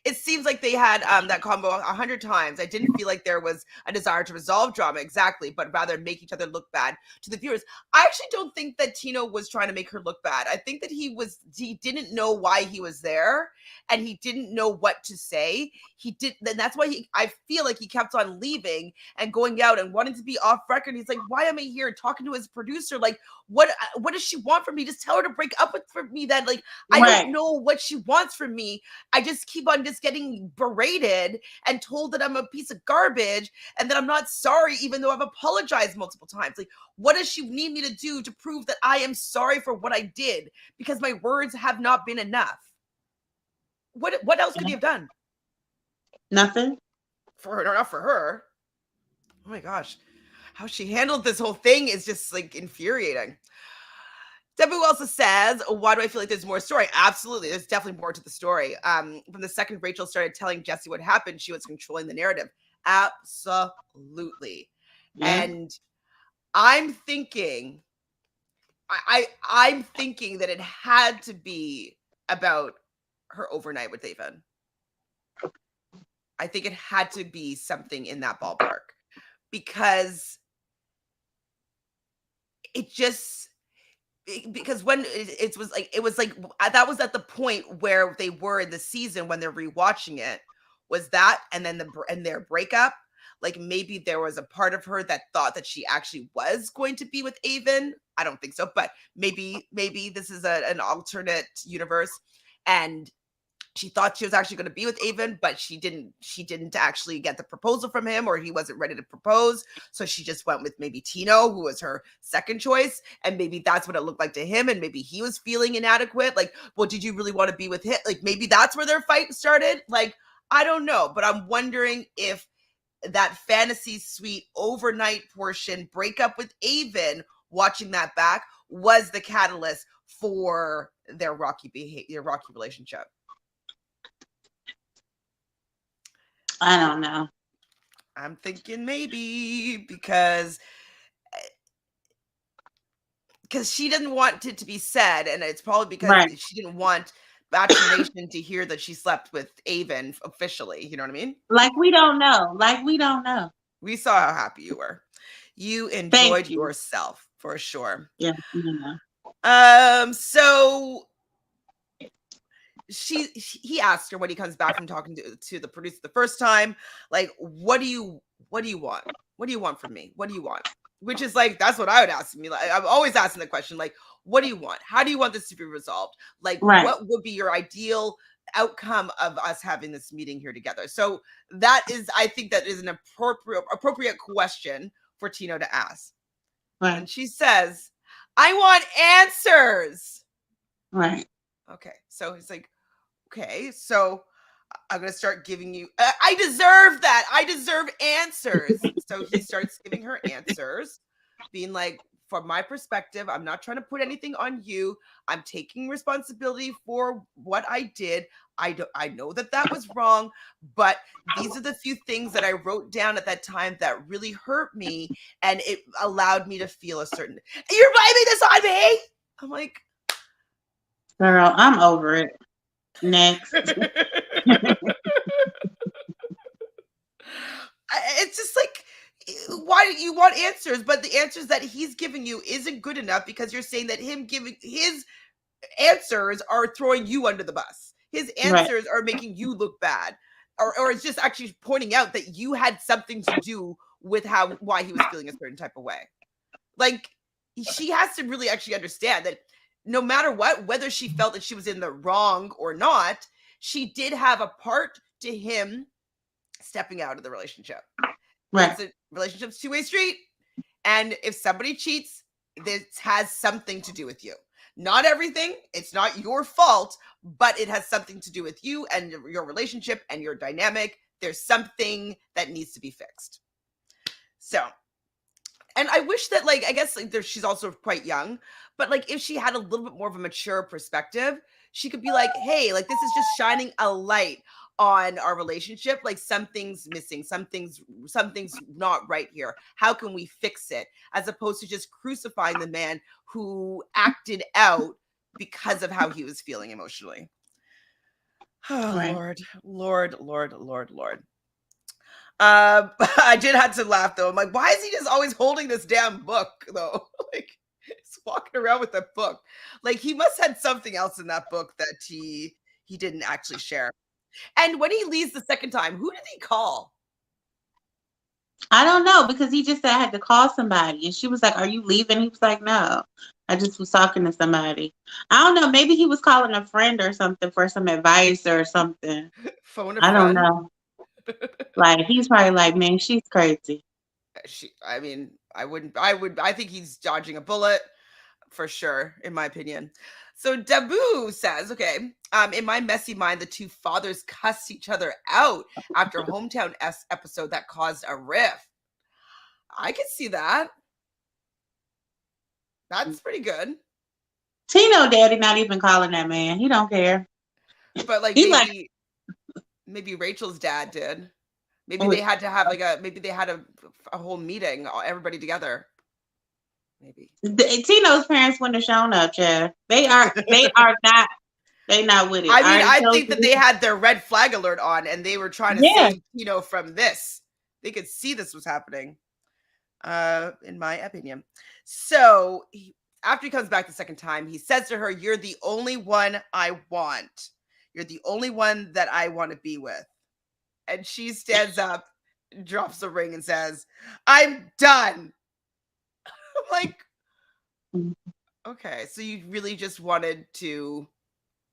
It seems like they had that combo 100 times. I didn't feel like there was a desire to resolve drama exactly, but rather make each other look bad to the viewers. I actually don't think that Tino was trying to make her look bad. I think that he didn't know why he was there, and he didn't know what to say. And that's why I feel like he kept on leaving and going out and wanting to be off record. He's like, why am I here talking to his producer? Like, what does she want from me? Just tell her to break up with me then. Like, I don't know what she wants from me. I just keep on just getting berated and told that I'm a piece of garbage and that I'm not sorry, even though I've apologized multiple times. Like, what does she need me to do to prove that I am sorry for what I did? Because my words have not been enough. What else could you have done? Nothing. For her, or not for her. Oh my gosh. How she handled this whole thing is just like infuriating. Debbie also says, why do I feel like there's more story? Absolutely. There's definitely more to the story. From the second Rachel started telling Jesse what happened, she was controlling the narrative. Absolutely. Yeah. And I'm thinking, I'm thinking that it had to be about her overnight with Avon. I think it had to be something in that ballpark, because because when it was like that was at the point where they were in the season when they're rewatching it, was that, and then their breakup. Like, maybe there was a part of her that thought that she actually was going to be with Avon. I don't think so, but maybe this is an alternate universe, and she thought she was actually going to be with Avon, but she didn't actually get the proposal from him, or he wasn't ready to propose. So she just went with maybe Tino, who was her second choice. And maybe that's what it looked like to him. And maybe he was feeling inadequate. Like, well, did you really want to be with him? Like, maybe that's where their fight started. Like, I don't know, but I'm wondering if that fantasy suite overnight portion, breakup with Avon, watching that back, was the catalyst for their rocky relationship. I don't know. I'm thinking maybe because she didn't want it to be said, and it's probably because she didn't want Bachelor Nation to hear that she slept with Avon officially. You know what I mean? Like, we don't know. We saw how happy you were. You enjoyed yourself for sure. Yeah. So he asked her when he comes back from talking to the producer the first time, like, what do you want? What do you want from me? What do you want? Which is like, that's what I would ask me. Like, I'm always asking the question, like, what do you want? How do you want this to be resolved? Like, what would be your ideal outcome of us having this meeting here together? So that is, I think that is an appropriate question for Tino to ask. Right. And she says, I want answers. Right. Okay. So he's like, okay, so I'm going to start giving you, I deserve that. I deserve answers. So he starts giving her answers, being like, from my perspective, I'm not trying to put anything on you. I'm taking responsibility for what I did. I know that was wrong, but these are the few things that I wrote down at that time that really hurt me, and it allowed me to feel a certain. You're blaming this on me. I'm like, girl, I'm over it. Next. It's just like, why do you want answers? But the answers that he's giving you isn't good enough, because you're saying that him giving his answers are throwing you under the bus. His answers are making you look bad, or it's just actually pointing out that you had something to do with why he was feeling a certain type of way. Like, she has to really actually understand that no matter what, whether she felt that she was in the wrong or not, she did have a part to him stepping out of the relationship. Right. It's a relationship's two-way street, and if somebody cheats, this has something to do with you. Not everything. It's not your fault, but it has something to do with you and your relationship and your dynamic. There's something that needs to be fixed. So, and I wish that, like, I guess like she's also quite young, but like if she had a little bit more of a mature perspective, she could be like, hey, like this is just shining a light on our relationship. Like something's missing, something's not right here. How can we fix it? As opposed to just crucifying the man who acted out because of how he was feeling emotionally. Oh, right. Lord. I did have to laugh though. I'm like, why is he just always holding this damn book though? Like, he's walking around with a book. Like, he must have had something else in that book that he didn't actually share. And when he leaves the second time, who did he call? I don't know, because he just said I had to call somebody, and she was like, "Are you leaving?" He was like, "No, I just was talking to somebody." I don't know. Maybe he was calling a friend or something for some advice or something. Phone a I friend. don't know. Like, he's probably like, "Man, she's crazy." I mean, I think he's dodging a bullet for sure, in my opinion. So Dabu says, okay, in my messy mind, the two fathers cussed each other out after a hometown episode that caused a rift. I can see that. That's pretty good. Tino daddy not even calling that man. He don't care. But like maybe Rachel's dad did. Maybe they had to have a whole meeting, everybody together. Maybe Tino's parents wouldn't have shown up, Chad. They are not. They not with it. I mean, I think that they had their red flag alert on, and they were trying to save Tino from this. They could see this was happening, in my opinion. So after he comes back the second time, he says to her, "You're the only one I want. You're the only one that I want to be with." And she stands up, drops the ring, and says, "I'm done." I'm like, okay, so you really just wanted to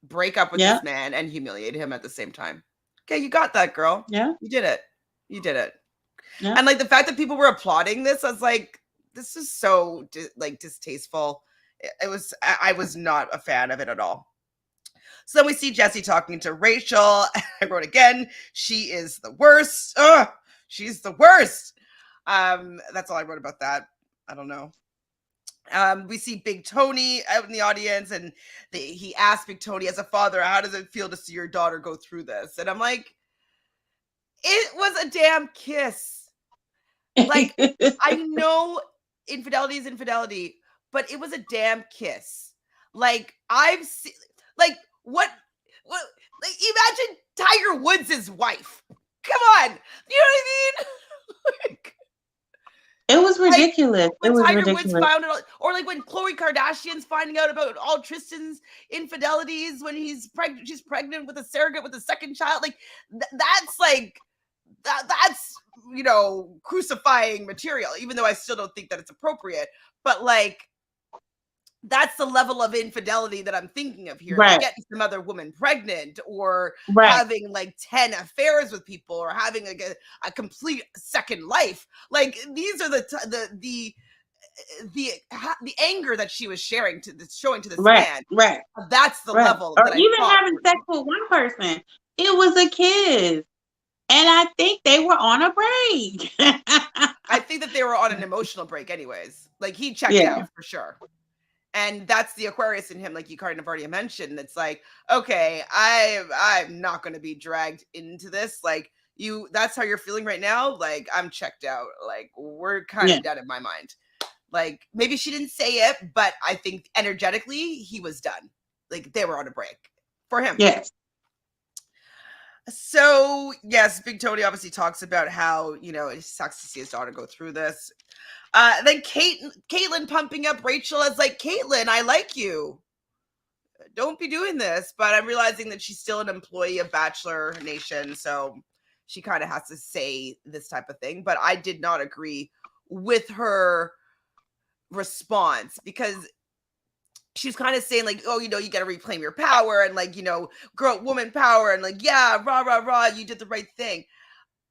break up with this man and humiliate him at the same time. Okay, you got that, girl. Yeah. You did it. Yeah. And like the fact that people were applauding this, I was like, this is so distasteful. I was not a fan of it at all. So then we see Jesse talking to Rachel. I wrote again, she is the worst. Ugh, she's the worst. That's all I wrote about that. I don't know. We see Big Tony out in the audience, and he asked Big Tony, as a father, how does it feel to see your daughter go through this? And I'm like, it was a damn kiss. Like, I know infidelity is infidelity, but it was a damn kiss. Like, I've seen, like, what, like, imagine Tiger Woods' wife. Come on. You know what I mean? Like, it was ridiculous. When it was Tiger ridiculous. Woods found it, or like when Khloe Kardashian's finding out about all Tristan's infidelities when she's pregnant with a surrogate with a second child. Like that's like that's crucifying material. Even though I still don't think that it's appropriate, but like that's the level of infidelity that I'm thinking of here. Right. Like getting some other woman pregnant, or having like 10 affairs with people, or having like a complete second life. Like these are the anger that she was showing to this man. Right. That's the level. Or that even having sex with one person. It was a kiss. And I think they were on a break. I think that they were on an emotional break anyways. Like he checked Yeah. out for sure. And that's the Aquarius in him, like you kind of already mentioned. It's like, okay, I'm not gonna be dragged into this. Like that's how you're feeling right now. Like I'm checked out. Like we're kind Yeah. of done in my mind. Like maybe she didn't say it, but I think energetically he was done. Like they were on a break for him. Yes. So yes, Big Tony obviously talks about how, it sucks to see his daughter go through this. Then Caitlyn pumping up Rachel as like, Caitlyn, I like you. Don't be doing this. But I'm realizing that she's still an employee of Bachelor Nation, so she kind of has to say this type of thing. But I did not agree with her response because she's kind of saying like, oh, you got to reclaim your power and like, woman power and like, yeah, rah, rah, rah, you did the right thing.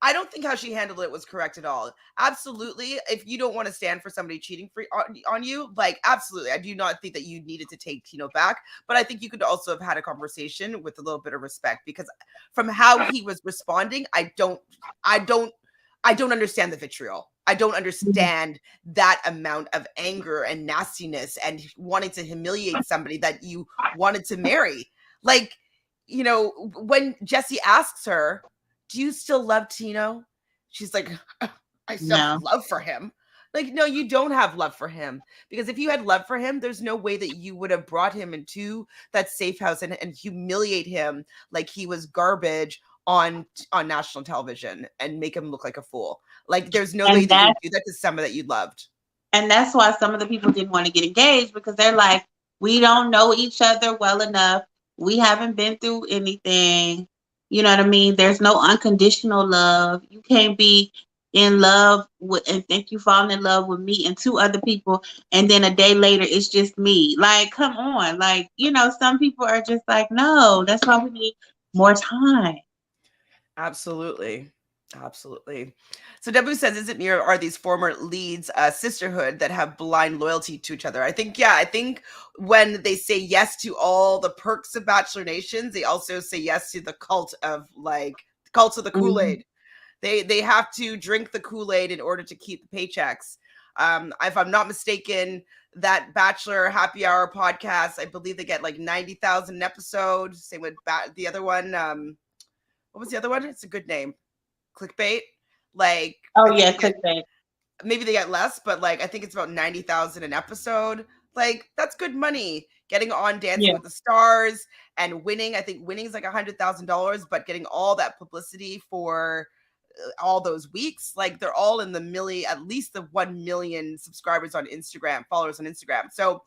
I don't think how she handled it was correct at all. Absolutely. If you don't want to stand for somebody cheating on you, like, absolutely. I do not think that you needed to take Tino back, but I think you could also have had a conversation with a little bit of respect because from how he was responding, I don't understand the vitriol. I don't understand that amount of anger and nastiness and wanting to humiliate somebody that you wanted to marry. Like, when Jesse asks her, do you still love Tino? She's like, I still have love for him. Like, no, you don't have love for him. Because if you had love for him, there's no way that you would have brought him into that safe house and humiliate him like he was garbage on national television and make him look like a fool. Like, there's no way that you would do that to someone that you loved. And that's why some of the people didn't want to get engaged because they're like, we don't know each other well enough. We haven't been through anything. You know what I mean? There's no unconditional love. You can't be in love with and think you falling in love with me and two other people, and then a day later it's just me. Like, come on. Like, some people are just like, no, that's why we need more time. Absolutely. Absolutely. So Debu says, is it me or are these former leads sisterhood that have blind loyalty to each other? I think when they say yes to all the perks of Bachelor Nations, they also say yes to the cult of the Kool-Aid. They have to drink the Kool-Aid in order to keep the paychecks. If I'm not mistaken, that Bachelor Happy Hour podcast, I believe they get like 90,000 an episode. Same with the other one. What was the other one? It's a good name. Clickbait. Like, oh yeah, clickbait. Maybe they get less, but like I think it's about 90,000 an episode. Like, that's good money. Getting on Dancing with the Stars and winning. I think winning is like $100,000, but getting all that publicity for all those weeks, like they're all in the at least the 1 million subscribers on Instagram, followers on Instagram. So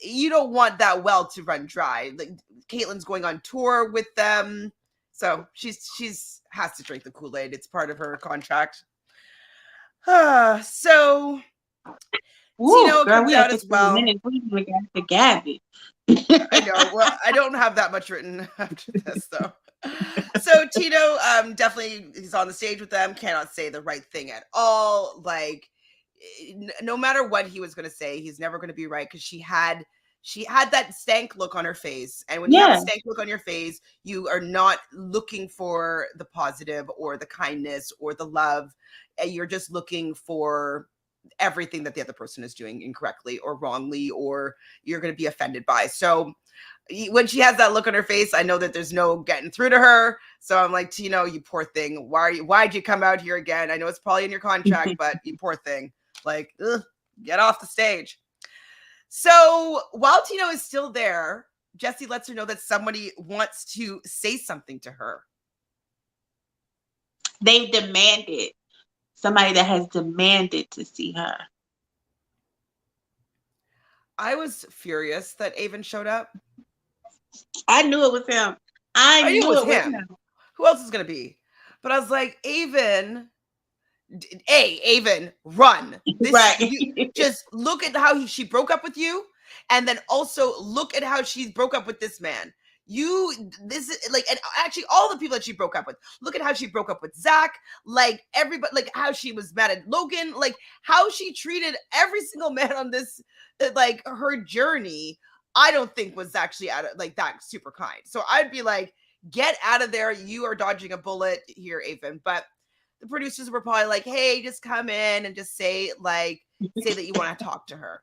you don't want that well to run dry. Like Caitlyn's going on tour with them. So she's has to drink the Kool-Aid. It's part of her contract. So Tino comes out as well. We got the Gabby. I know. Well, I don't have that much written after this, though. So Tino definitely is on the stage with them. Cannot say the right thing at all. Like, no matter what he was going to say, he's never going to be right because she had that stank look on her face. And when you have a stank look on your face, you are not looking for the positive or the kindness or the love. You're just looking for everything that the other person is doing incorrectly or wrongly, or you're going to be offended by. So when she has that look on her face, I know that there's no getting through to her. So I'm like, Tino, you poor thing. Why'd you come out here again? I know it's probably in your contract, but you poor thing. Like, get off the stage. So while Tino is still there, Jesse lets her know that somebody wants to say something to her. They've demanded. Somebody that has demanded to see her. I was furious that Avon showed up. I knew it was him. I knew it was him. Who else is going to be? But I was like, Avon, run. Just look at how she broke up with you. And then also look at how she broke up with this man. This is like, and actually all the people that she broke up with, look at how she broke up with Zach, like everybody, like how she was mad at Logan, like how she treated every single man on this, like her journey, I don't think was actually like that super kind. So I'd be like, get out of there. You are dodging a bullet here, Avon. But the producers were probably like, hey, just come in and just say that you want to talk to her.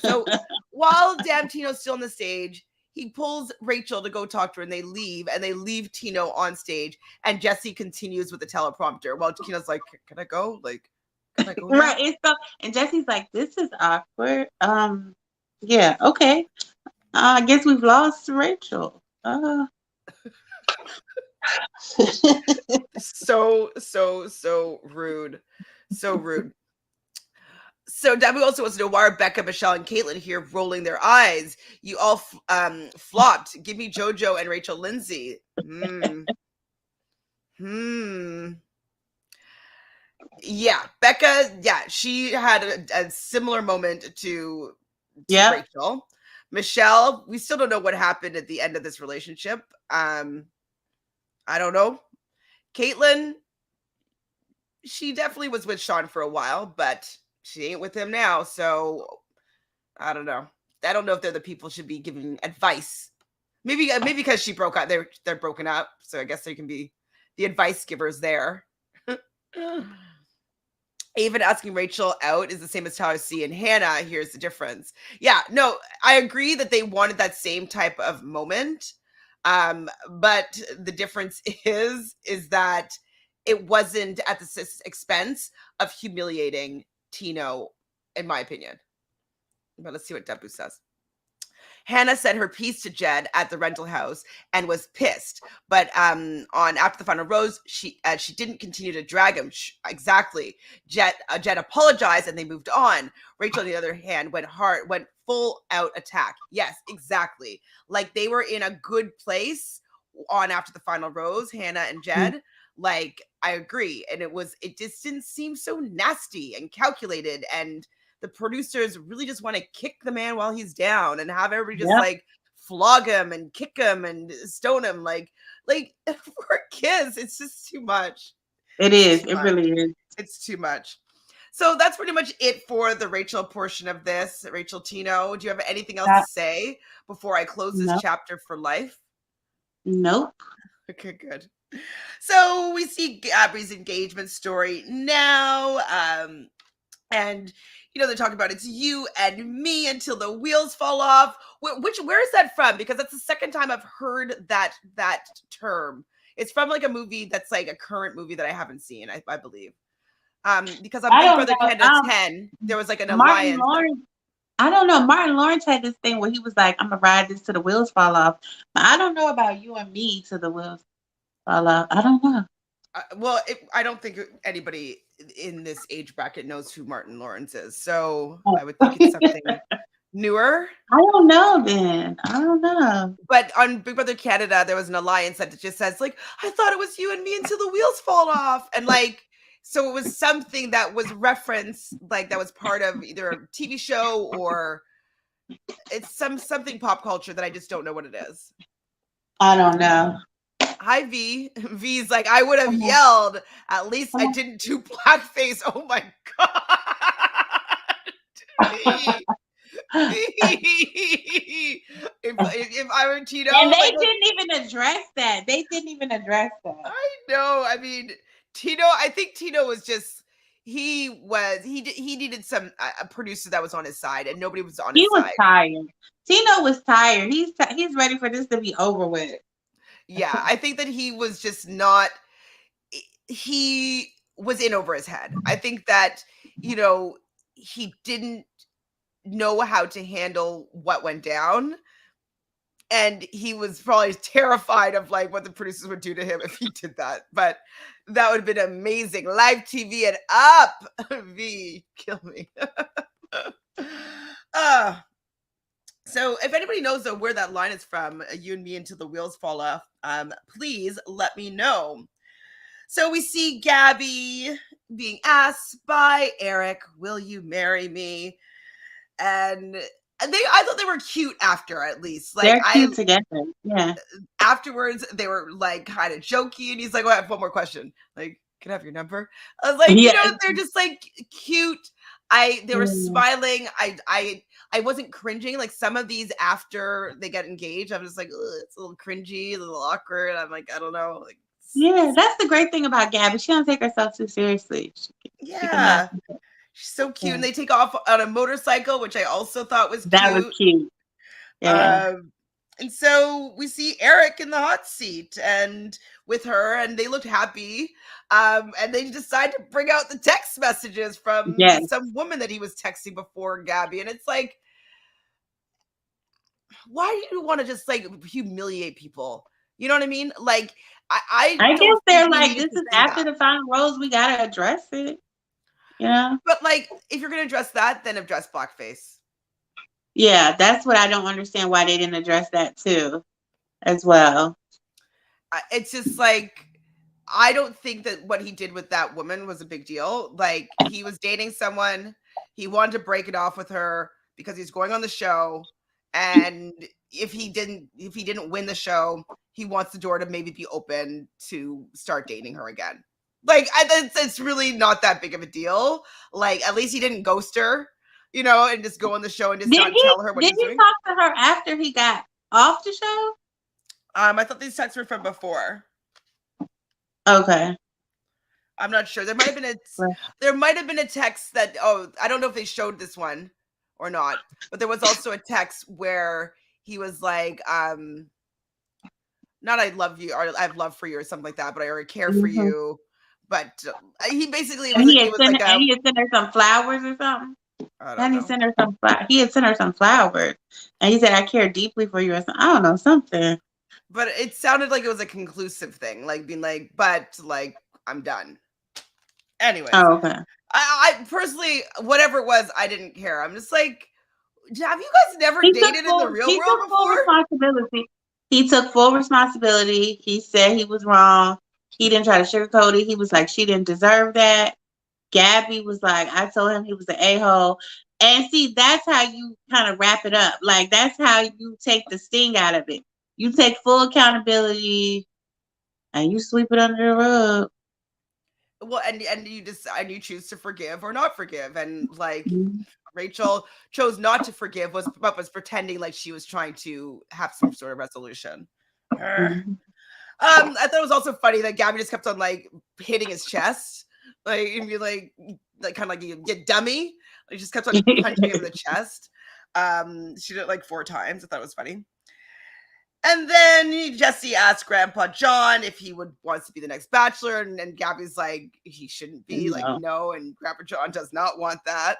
So while damn Tino's still on the stage, he pulls Rachel to go talk to her, and they leave Tino on stage, and Jesse continues with the teleprompter while Tino's like, can I go? Like, can I go now? Right. And Jesse's like, this is awkward. Yeah, okay. I guess we've lost Rachel. So rude. So rude. So Debbie also wants to know, why are Becca, Michelle, and Caitlin here rolling their eyes? You all flopped. Give me JoJo and Rachel Lindsay. Yeah, Becca, she had a similar moment to Rachel. Michelle, we still don't know what happened at the end of this relationship. I don't know. Caitlin, she definitely was with Sean for a while, but she ain't with him now, so I don't know. I don't know if they're the people should be giving advice. Maybe because she broke up, they're broken up, so I guess they can be the advice givers there. Even asking Rachel out is the same as how I see in Hannah. Here's the difference. Yeah, no, I agree that they wanted that same type of moment. But the difference is that it wasn't at the expense of humiliating Tino, in my opinion. But let's see what Debu says. Hannah said her piece to Jed at the rental house and was pissed. But on After the Final Rose, she didn't continue to drag him. Exactly. Jed apologized and they moved on. Rachel, on the other hand, went full out attack. Yes, exactly. Like they were in a good place on After the Final Rose, Hannah and Jed. Mm-hmm. Like, I agree. And it just didn't seem so nasty and calculated, and the producers really just want to kick the man while he's down and have everybody just like flog him and kick him and stone him. Like for kids, it's just too much. It is. It really is. It's too much. So that's pretty much it for the Rachel portion of this. Rachel, Tino, do you have anything else to say before I close this chapter for life? Nope. Okay, good. So we see Gabby's engagement story now. And they're talking about it's you and me until the wheels fall off. Where is that from? Because that's the second time I've heard that term. It's from like a movie that's like a current movie that I haven't seen, I believe. Because on Big Brother Canada 10, there was like an alliance. I don't know. Martin Lawrence had this thing where he was like, I'm gonna ride this till the wheels fall off. But I don't know about you and me till the wheels fall off. I don't know. I don't think anybody in this age bracket knows who Martin Lawrence is. So I would think it's something newer. I don't know then. I don't know. But on Big Brother Canada, there was an alliance that just says like, I thought it was you and me until the wheels fall off. And like, so it was something that was referenced, like that was part of either a TV show or it's something pop culture that I just don't know what it is. I don't know. Hi, V. V's like, I would have yelled. At least I didn't do blackface. Oh my God. if I were Tino. And they didn't even address that. I know. I mean, Tino, I think Tino was just, he needed a producer that was on his side, and nobody was on his side. He was tired. Tino was tired. He's ready for this to be over with. Yeah, I think that he was just not, he was in over his head. I think that, he didn't know how to handle what went down. And he was probably terrified of like what the producers would do to him if he did that. But that would have been amazing. Live TV and up. V, kill me. So if anybody knows though where that line is from, you and me until the wheels fall off, please let me know. So we see Gabby being asked by Eric, will you marry me? And I thought they were cute after, at least. Like, they're cute together. Yeah. Afterwards, they were like kind of jokey, and he's like, "Oh, I have one more question. Like, can I have your number?" I was like, they're just like cute. They were smiling. I wasn't cringing. Like some of these after they get engaged, I'm just like, it's a little cringy, a little awkward. I'm like, I don't know. Like, yeah, that's the great thing about Gabby. She don't take herself too seriously. She can laugh. yeah, she's so cute. And they take off on a motorcycle, which I also thought was That was cute. cute. Yeah. And so we see Eric in the hot seat and with her, and they looked happy. And they decide to bring out the text messages from some woman that he was texting before Gabby. And it's like, why do you want to just like humiliate people? You know what I mean? Like, I guess they're like, this is after the final rose. We got to address it. Yeah. But like, if you're going to address that, then address blackface. Yeah, that's what I don't understand why they didn't address that too, as well. It's just like, I don't think that what he did with that woman was a big deal. Like, he was dating someone, he wanted to break it off with her because he's going on the show, and if he didn't win the show, he wants the door to maybe be open to start dating her again. Like, it's really not that big of a deal. Like, at least he didn't ghost her, you know, and just go on the show and just not tell her what he's doing. Did he talk to her after he got off the show? I thought these texts were from before. Okay. I'm not sure. There might have been a text that, I don't know if they showed this one or not, but there was also a text where he was like, not I love you or I have love for you or something like that, but I already care for you. But he basically he had sent her some flowers or something. He sent her some flowers, and he said, "I care deeply for you," or something. I don't know, something. But it sounded like it was a conclusive thing, like being like, "But like, I'm done." Anyways, okay. I personally, whatever it was, I didn't care. I'm just like, have you guys never dated in the real world before? He took full responsibility. He said he was wrong. He didn't try to sugarcoat it. He was like, she didn't deserve that. Gabby was like, I told him he was an a-hole. And see, that's how you kind of wrap it up. Like, that's how you take the sting out of it. You take full accountability and you sweep it under the rug. Well, and you decide, you choose to forgive or not forgive. And like, Rachel chose not to forgive, was pretending like she was trying to have some sort of resolution. I thought it was also funny that Gabby just kept on like hitting his chest, like, and be like kind of like, you get dummy. Like, just kept on punching him in the chest. She did it like 4 times. I thought it was funny. And then Jesse asked Grandpa John if he wants to be the next Bachelor, and Gabby's like, he shouldn't be. Like, no, and Grandpa John does not want that.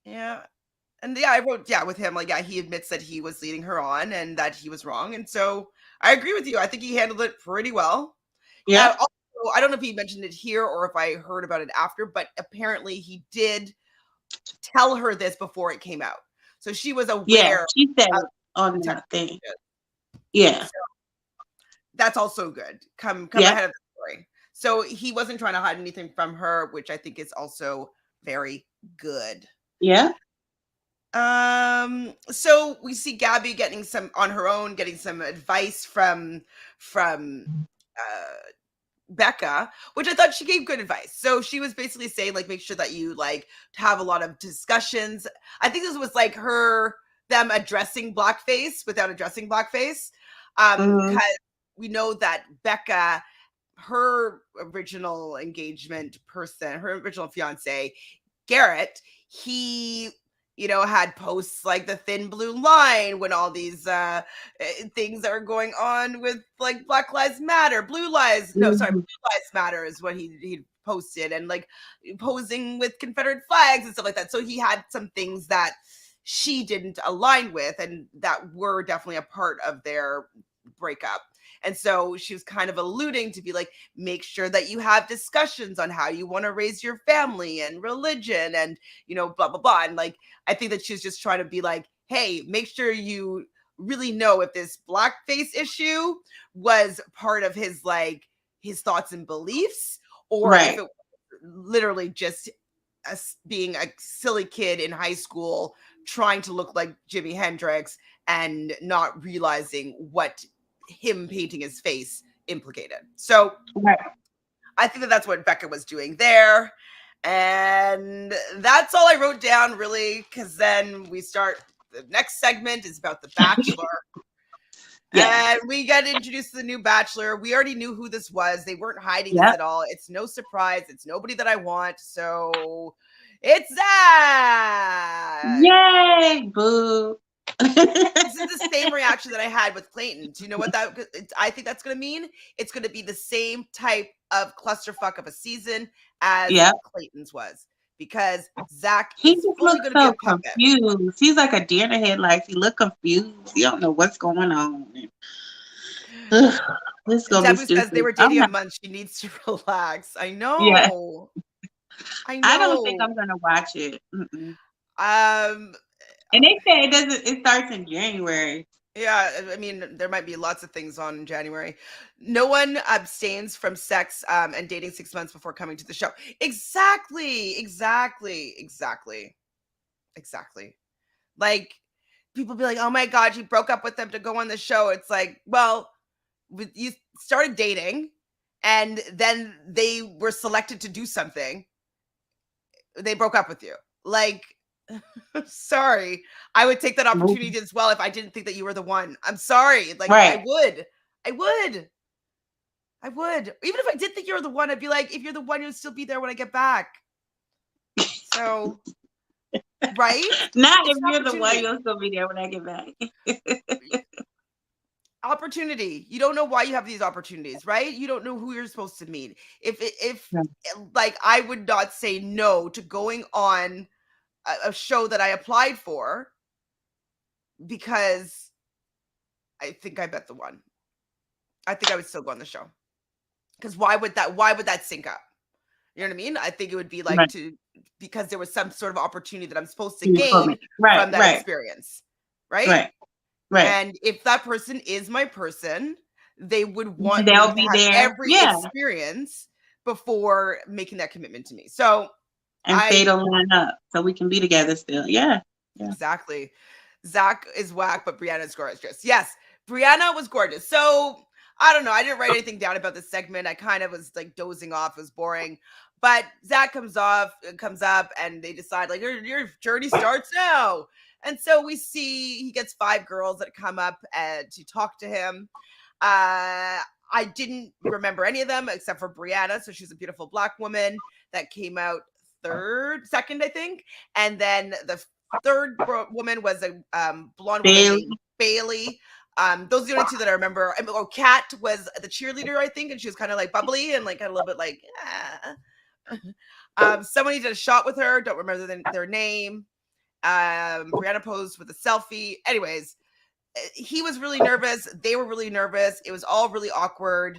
Yeah. And I wrote, with him, like, he admits that he was leading her on and that he was wrong. And so I agree with you. I think he handled it pretty well. Yeah. Also, I don't know if he mentioned it here or if I heard about it after, but apparently he did tell her this before it came out. So she was aware. Yeah, she said it on that thing. Yeah. So that's also good. Come ahead of the story. So he wasn't trying to hide anything from her, which I think is also very good. Yeah. So we see Gabby getting some advice from Becca, which I thought she gave good advice. So she was basically saying, like, make sure that you like have a lot of discussions. I think this was like them addressing blackface without addressing blackface. Because we know that Becca, her original engagement person, her original fiance, Garrett, he, had posts like the thin blue line when all these things are going on with like Black Lives Matter, Blue Lives Matter is what he posted, and like posing with Confederate flags and stuff like that. So he had some things that she didn't align with and that were definitely a part of their breakup. And so she was kind of alluding to be like, make sure that you have discussions on how you want to raise your family and religion and, blah, blah, blah. And like, I think that she was just trying to be like, hey, make sure you really know if this blackface issue was part of his thoughts and beliefs, or if it was literally just being a silly kid in high school trying to look like Jimi Hendrix and not realizing what him painting his face implicated. So I think that that's what Becca was doing there. And that's all I wrote down, really, because then we start. The next segment is about The Bachelor. And we got introduced to the new Bachelor. We already knew who this was. They weren't hiding this at all. It's no surprise. It's nobody that I want. So it's Zach. Yay, boo. This is the same reaction that I had with Clayton. Do you know what I think that's going to mean? It's going to be the same type of clusterfuck of a season as Clayton's was. Because Zach he is just fully looks going to so be a confused. He's like a deer in the headlights. He look confused. He don't know what's going on. This is gonna Debbie be stupid. says they were dating a month. She needs to relax. I know. Yeah. I know. I don't think I'm gonna watch it. And they say it starts in January. Yeah, I mean, there might be lots of things on in January. No one abstains from sex and dating 6 months before coming to the show. Exactly. Like, people be like, oh my God, you broke up with them to go on the show. It's like, well, you started dating and then they were selected to do something. They broke up with you. Like, sorry, I would take that opportunity as well if I didn't think that you were the one. I'm sorry. Like, I would. Even if I did think you were the one, I'd be like, if you're the one, you'll still be there when I get back. So, right? Not if you're the one, you'll still be there when I get back. Opportunity. You don't know why you have these opportunities, right? You don't know who you're supposed to meet. If like, I would not say no to going on a show that I applied for because I think I bet the one. I think I would still go on the show. Because why would that sync up? You know what I mean? I think it would be like because there was some sort of opportunity that I'm supposed to gain from that experience. Right. And if that person is my person, they would want me to have every experience before making that commitment to me. So and fate will line up so we can be together still. Yeah. Exactly. Zach is whack, but Brianna's gorgeous. Yes, Brianna was gorgeous. So I don't know. I didn't write anything down about this segment. I kind of was like dozing off. It was boring. But Zach comes up, and they decide like your journey starts now. And so we see he gets 5 girls that come up to talk to him. I didn't remember any of them except for Brianna. So she's a beautiful Black woman that came out second, I think. And then the third woman was a blonde woman named Bailey. Those are the only 2 that I remember. Kat was the cheerleader, I think, and she was kind of like bubbly and like a little bit like, somebody did a shot with her. Don't remember their name. Brianna posed with a selfie. Anyways, he was really nervous. They were really nervous. It was all really awkward.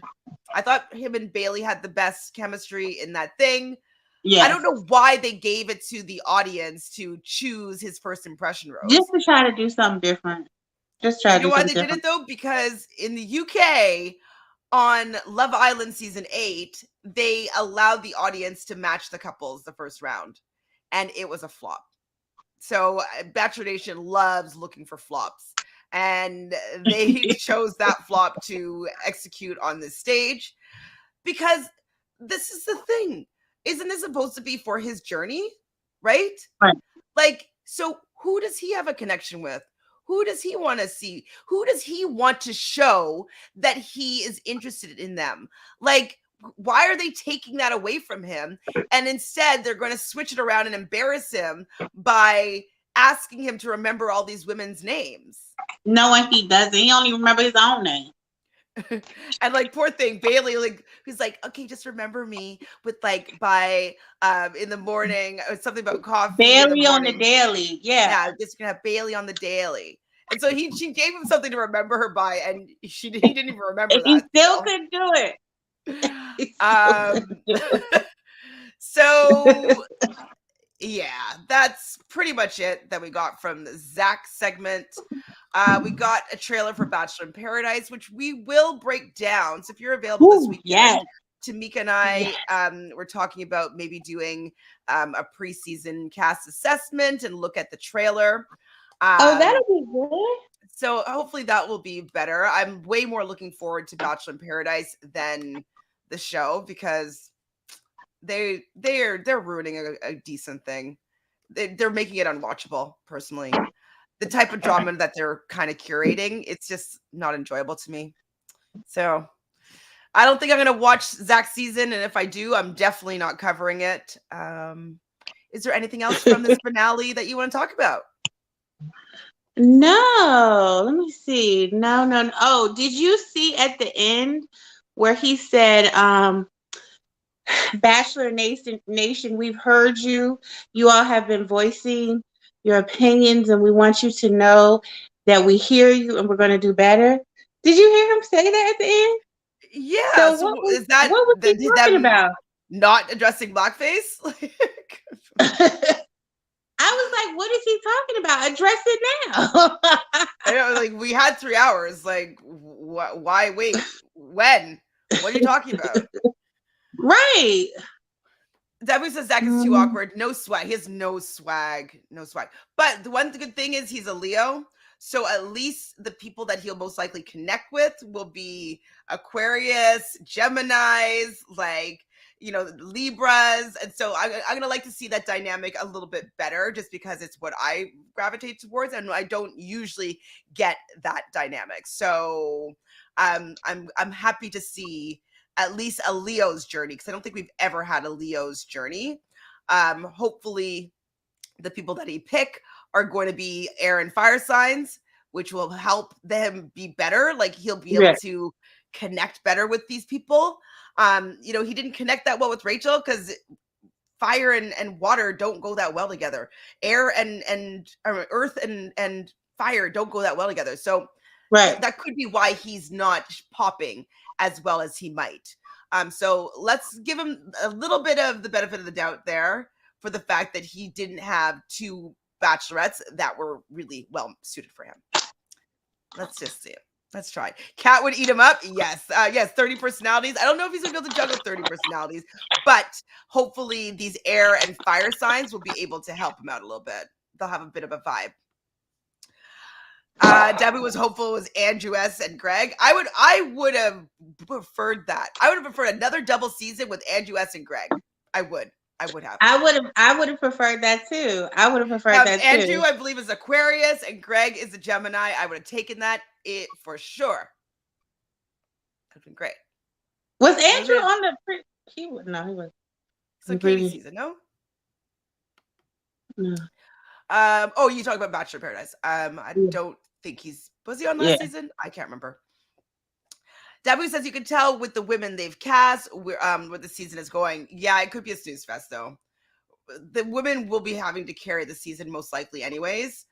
I thought him and Bailey had the best chemistry in that thing. Yeah, I don't know why they gave it to the audience to choose his first impression rose. Just to try to do something different. Just try to do something different. You know why they did it though? Because in the UK on Love Island season 8, they allowed the audience to match the couples the first round, and it was a flop. So Bachelor Nation loves looking for flops, and they chose that flop to execute on this stage because this is the thing. Isn't this supposed to be for his journey? Right? Like, so who does he have a connection with? Who does he want to see? Who does he want to show that he is interested in them? Like, why are they taking that away from him? And instead, they're going to switch it around and embarrass him by asking him to remember all these women's names. Knowing he doesn't. He only remember his own name. And like, poor thing, Bailey, like, he's like, okay, just remember me with like by in the morning or something about coffee. Bailey on the daily. Yeah, just gonna have Bailey on the daily. And so she gave him something to remember her by, and he didn't even remember that. He still couldn't do it. So yeah, that's pretty much it that we got from the Zach segment. We got a trailer for Bachelor in Paradise, which we will break down. So if you're available this weekend, Tamika and I, we're talking about maybe doing a preseason cast assessment and look at the trailer. That'll be good. So hopefully that will be better. I'm way more looking forward to Bachelor in Paradise than the show because they're ruining a decent thing. They're making it unwatchable. Personally, the type of drama that they're kind of curating, it's just not enjoyable to me. So I don't think I'm going to watch Zach's season, and if I do, I'm definitely not covering it. Is there anything else from this finale that you want to talk about? No, let me see. No. Oh, did you see at the end where he said, Bachelor Nation, we've heard you. You all have been voicing your opinions, and we want you to know that we hear you and we're going to do better. Did you hear him say that at the end? Yeah. So is that what was he talking about? Not addressing blackface? I was like, what is he talking about? Address it now. I know, like, we had 3 hours. Like, why wait? When? What are you talking about? Right. Debbie says Zach is too awkward. No swag. He has no swag. No swag. But the one good thing is he's a Leo. So at least the people that he'll most likely connect with will be Aquarius, Geminis, like, you know, Libras. And so I'm going to like to see that dynamic a little bit better, just because it's what I gravitate towards. And I don't usually get that dynamic. So I'm happy to see at least a Leo's journey, because I don't think we've ever had a Leo's journey. Hopefully the people that he pick are going to be air and fire signs, which will help them be better. Like, he'll be able to connect better with these people. You know, he didn't connect that well with Rachel because fire and water don't go that well together. Air and earth and fire don't go that well together. So that could be why he's not popping as well as he might. So let's give him a little bit of the benefit of the doubt there for the fact that he didn't have 2 bachelorettes that were really well suited for him. Let's just see it. Let's try. Cat would eat him up. Yes. Yes. 30 personalities. I don't know if he's going to be able to juggle 30 personalities, but hopefully these air and fire signs will be able to help him out a little bit. They'll have a bit of a vibe. Debbie was hopeful it was Andrew S. and Greg. I would have preferred that. I would have preferred another double season with Andrew S. and Greg. I would have. I would have preferred that too. I would have preferred that Andrew, too. I believe, is Aquarius and Greg is a Gemini. I would have taken that for sure. That would have been great. Was Andrew on the he was It's a Katie season, no? No. Oh, you talk about Bachelor Paradise. I don't think was he on last season? I can't remember. Debbie says you can tell with the women they've cast where the season is going. Yeah, it could be a snooze fest though. The women will be having to carry the season most likely anyways.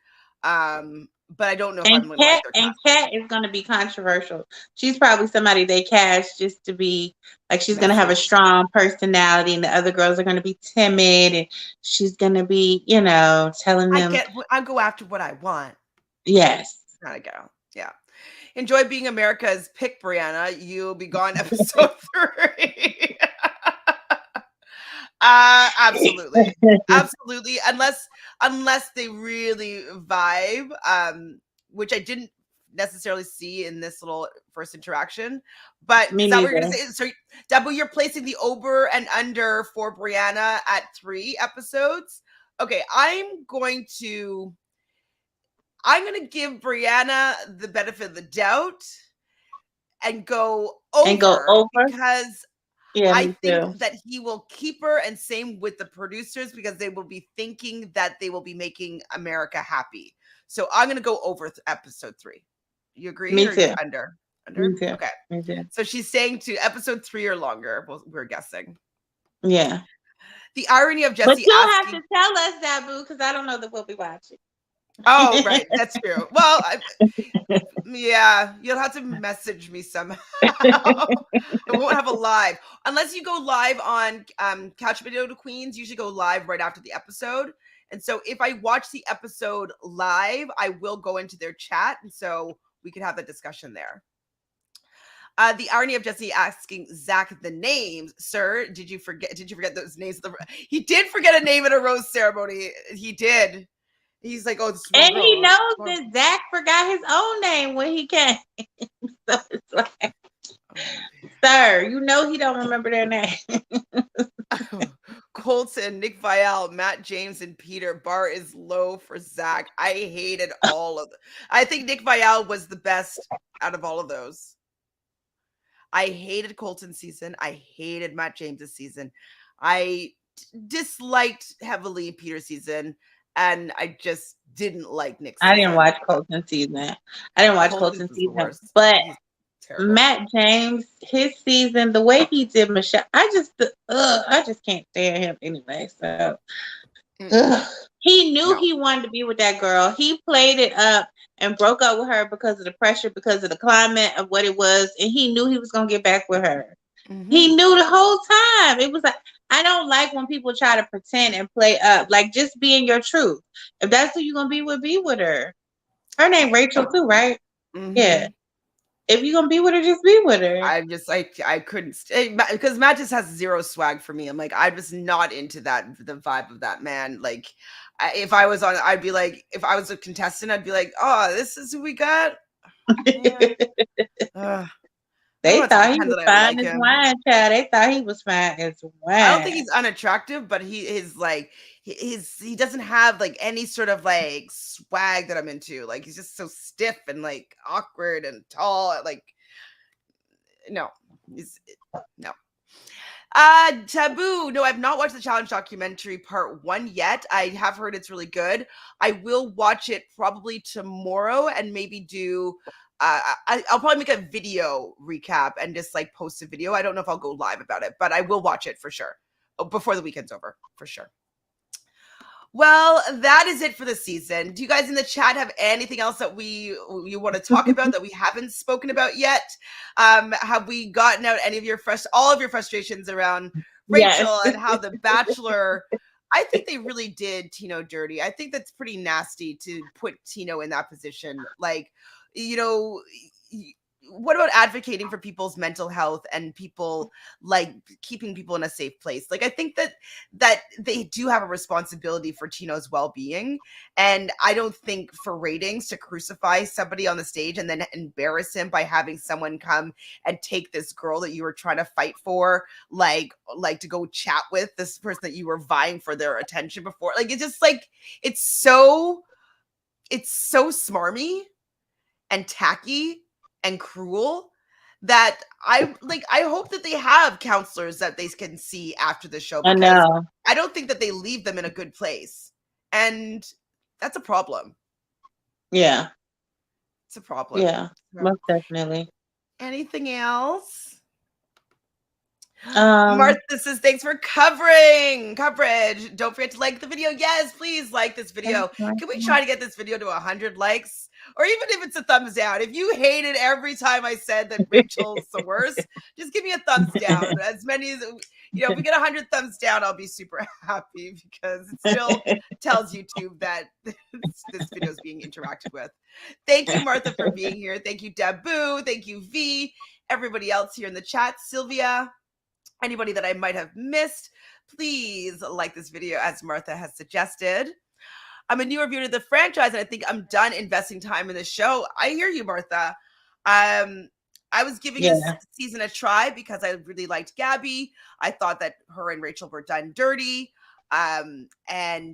But I don't know if I'm going to like their cast. And Kat is going to be controversial. She's probably somebody they cast just to be like, she's going to have a strong personality, and the other girls are going to be timid, and she's going to be, you know, telling them. I go after what I want. Yes. Gotta go. Yeah. Enjoy being America's pick, Brianna. You'll be gone episode 3. Absolutely. Absolutely. Unless they really vibe, which I didn't necessarily see in this little first interaction. But is that what you're going to say? So, Deborah, you're placing the over and under for Brianna at 3 episodes. Okay, I'm going to give Brianna the benefit of the doubt and go over. Because I think that he will keep her, and same with the producers, because they will be thinking that they will be making America happy. So I'm going to go over episode 3. You agree? Me too. Under? Me too. Okay. Me too. So she's saying to episode 3 or longer. We're guessing. Yeah. The irony of Jesse but you'll have to tell us that, boo, because I don't know that we'll be watching. Oh, right. That's true. Well, yeah, you'll have to message me somehow. I won't have a live. Unless you go live on Couch Video to Queens, usually go live right after the episode. And so if I watch the episode live, I will go into their chat. And so we can have that discussion there. The irony of Jesse asking Zach the names, sir. Did you forget those names? He did forget a name at a rose ceremony. He did. He's like, oh, this is and he knows that Zach forgot his own name when he came. So it's like, sir, you know he don't remember their name. Oh, Colton, Nick Vial, Matt James, and Peter. Bar is low for Zach. I hated all of them. I think Nick Vial was the best out of all of those. I hated Colton's season. I hated Matt James's season. I disliked heavily Peter's season, and I just didn't like Nick's I didn't season. watch Colton's season. I didn't watch Colton's Colton's was the season, worst. but He's terrible. Matt James, his season, the way he did Michelle, I just can't stand him anyway. So he knew he wanted to be with that girl. He played it up and broke up with her because of the pressure, because of the climate of what it was, and he knew he was gonna get back with her. He knew the whole time. It was like, I don't like when people try to pretend and play up. Like, just being your truth. If that's who you're gonna be with her. Her name Rachel too, right? Yeah. If you're gonna be with her, just be with her. I'm just like, I couldn't because Matt just has zero swag for me. I'm like, I'm just not into the vibe of that man. Like, if I was on, I'd be like, if I was a contestant, I'd be like, oh, this is who we got. They thought he was fine as wine, child. They thought he was fine as wine. I don't think he's unattractive, but he doesn't have like any sort of like swag that I'm into. Like, he's just so stiff and like awkward and tall. Like, no. Taboo. No, I've not watched the challenge documentary part 1 yet. I have heard it's really good. I will watch it probably tomorrow and maybe do I'll probably make a video recap and just like post a video. I don't know if I'll go live about it, but I will watch it for sure before the weekend's over, for sure. Well, that is it for the season. Do you guys in the chat have anything else that you want to talk about that we haven't spoken about yet? Have we gotten out any of all of your frustrations around Rachel and how the Bachelor? I think they really did Tino dirty. I think that's pretty nasty to put Tino in that position. Like, what about advocating for people's mental health and people like keeping people in a safe place? Like, I think that they do have a responsibility for Tino's well-being. And I don't think for ratings to crucify somebody on the stage and then embarrass him by having someone come and take this girl that you were trying to fight for, like to go chat with this person that you were vying for their attention before. Like, it's just like, it's so smarmy and tacky and cruel that I hope that they have counselors that they can see after the show, because I don't think that they leave them in a good place, and that's a problem. Yeah, it's a problem. Yeah, most definitely. Anything else? Martha says, thanks for coverage. Don't forget to like the video. Yes, please like this video. Can we try to get this video to 100 likes? Or even if it's a thumbs down. If you hated every time I said that Rachel's the worst, just give me a thumbs down. As many as, if we get 100 thumbs down, I'll be super happy, because it still tells YouTube that this video is being interacted with. Thank you, Martha, for being here. Thank you, Dabu. Thank you, V. Everybody else here in the chat. Sylvia. Anybody that I might have missed, please like this video as Martha has suggested. I'm a newer viewer to the franchise, and I think I'm done investing time in the show. I hear you, Martha. I was giving this season a try because I really liked Gabby. I thought that her and Rachel were done dirty. And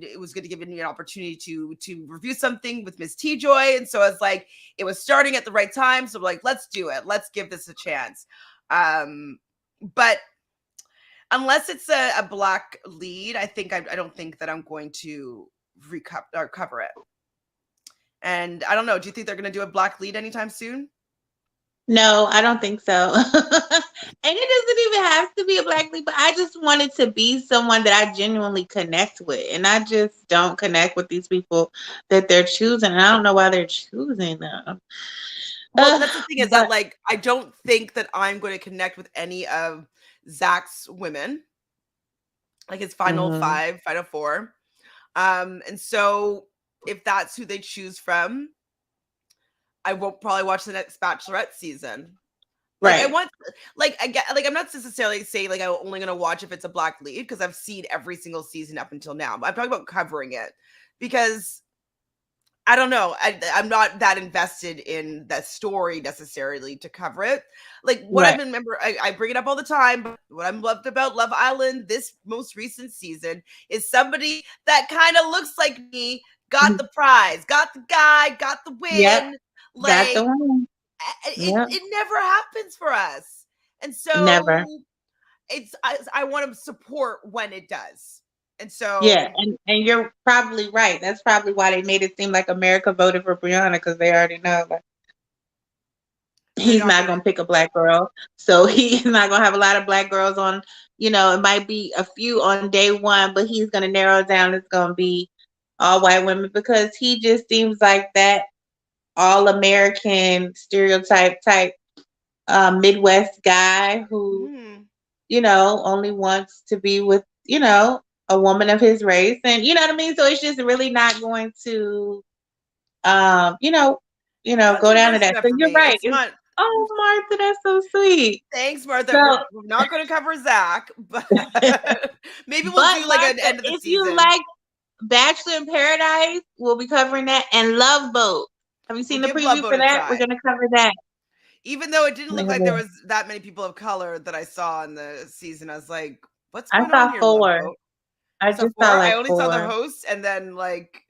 it was going to give me an opportunity to review something with Miss TJoy. And so I was like, it was starting at the right time. So like, let's do it. Let's give this a chance. But unless it's a black lead, I don't think that I'm going to cover it. And I don't know. Do you think they're going to do a black lead anytime soon? No, I don't think so. And it doesn't even have to be a black lead, but I just wanted to be someone that I genuinely connect with. And I just don't connect with these people that they're choosing. And I don't know why they're choosing them. Well, that's the thing is that, like, I don't think that I'm going to connect with any of Zach's women, like his final 5, final 4. And so if that's who they choose from, I won't probably watch the next Bachelorette season. Right. I'm not necessarily saying like I'm only going to watch if it's a black lead, because I've seen every single season up until now. I'm talking about covering it, because I don't know. I'm not that invested in the story necessarily to cover it. Like what I remember, I bring it up all the time. But what I'm loved about Love Island this most recent season is somebody that kind of looks like me got the prize, got the guy, got the Yep. win. Got the Like one. Yep. it never happens for us, and Never. so I want to support when it does, and Yeah, so and you're probably right. That's probably why they made it seem like America voted for Brianna, because they already know like they're he's not not gonna. gonna pick a black girl. So he's not gonna have a lot of black girls on, it might be a few on day one, but he's gonna narrow it down. It's gonna be all white women because he just seems like that all American stereotype type Midwest guy who, Mm, only wants to be with, a woman of his race. And you know what I mean? So it's just really not going to um, you know, go down to controversial that. enough So for you're me. right. It's not. Oh, Martha, that's so sweet. Thanks, Martha. So, We're not going to cover Zach, but maybe we'll but do like an Martha, end of the if you season. like Bachelor in Paradise, we'll be covering that, and Love Boat. Have you We'll seen the give Love preview Boat for a that? We're try. gonna cover that. Even though it didn't look like there was that many people of color that I saw in the season, I was like, what's I going on saw here, Love 4. Boat? I So just four? saw I like only saw the 4. host and then like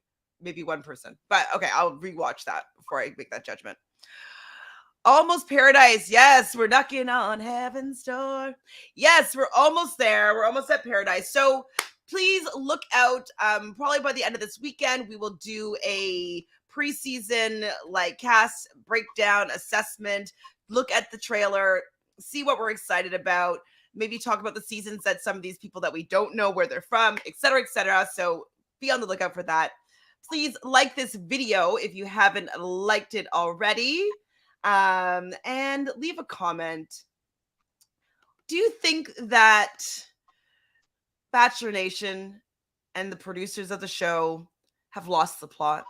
maybe one person. But okay, I'll rewatch that before I make that judgment. Almost paradise. Yes, we're knocking on heaven's door. Yes, we're almost there. We're almost at paradise. So please look out. Probably by the end of this weekend, we will do a preseason like cast breakdown assessment. Look at the trailer, see what we're excited about. Maybe talk about the seasons that some of these people that we don't know where they're from, etc., etc. So be on the lookout for that. Please like this video if you haven't liked it already. And leave a comment. Do you think that Bachelor Nation and the producers of the show have lost the plot?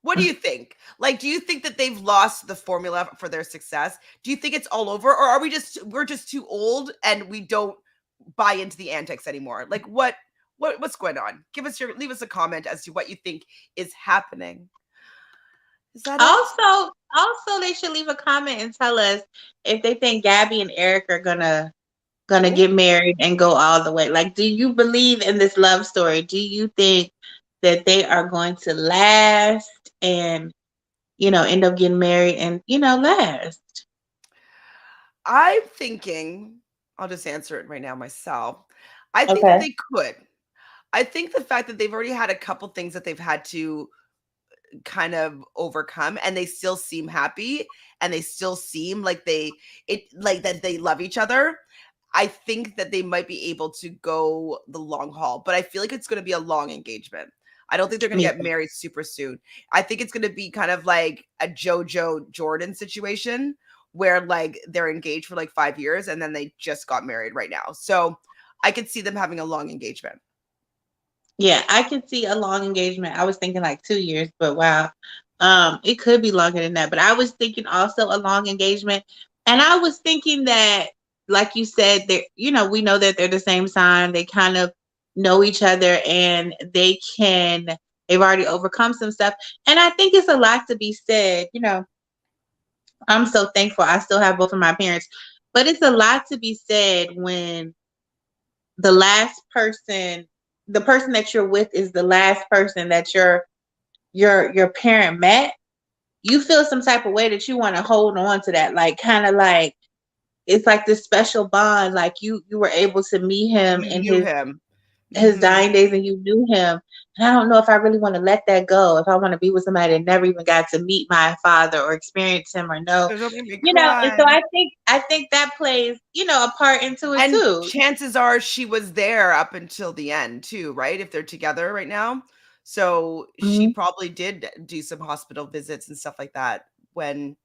What do you think? Like, do you think that they've lost the formula for their success? Do you think it's all over, or are we're just too old and we don't buy into the antics anymore? Like, what's going on? Leave us a comment as to what you think is happening. Is that it? Also, they should leave a comment and tell us if they think Gabby and Eric are gonna get married and go all the way. Like, do you believe in this love story? Do you think that they are going to last and end up getting married and last? I'm thinking, I'll just answer it right now myself. I think that Okay. they could. I think the fact that they've already had a couple things that they've had to kind of overcome and they still seem happy and they still seem like that they love each other. I think that they might be able to go the long haul, but I feel like it's going to be a long engagement. I don't think they're going to get married super soon. I think it's going to be kind of like a JoJo Jordan situation where like they're engaged for like 5 years and then they just got married right now. So I could see them having a long engagement. Yeah, I could see a long engagement. I was thinking like 2 years, but wow. It could be longer than that. But I was thinking also a long engagement. And I was thinking that, like you said, that we know that they're the same sign. They kind of know each other and they've already overcome some stuff. And I think it's a lot to be said. I'm so thankful I still have both of my parents. But it's a lot to be said when the last person, the person that you're with is the last person that your parent met. You feel some type of way that you want to hold on to that, like kind of like it's like this special bond, like you were able to meet him You in knew him. his dying days and you knew him. And I don't know if I really want to let that go, if I want to be with somebody that never even got to meet my father or experience him or know, There's only me and so cry. I think that plays, a part into it And too. chances are she was there up until the end too, right? If they're together right now. So she Mhm. probably did do some hospital visits and stuff like that when,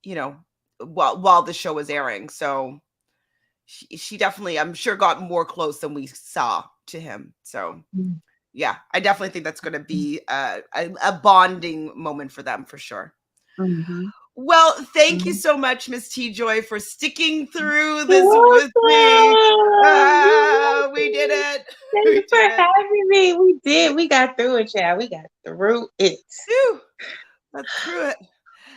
you know, while the show was airing. So she definitely, I'm sure, got more close than we saw to him. So Mhm. yeah, I definitely think that's going to be a bonding moment for them for sure. Mhm. Well, thank you Mhm. so much, Miss TJoy, for sticking through You're this with me. welcome. We did it. Thanks for having me. We did. We got through it, child. We got through it. Phew, that's through it.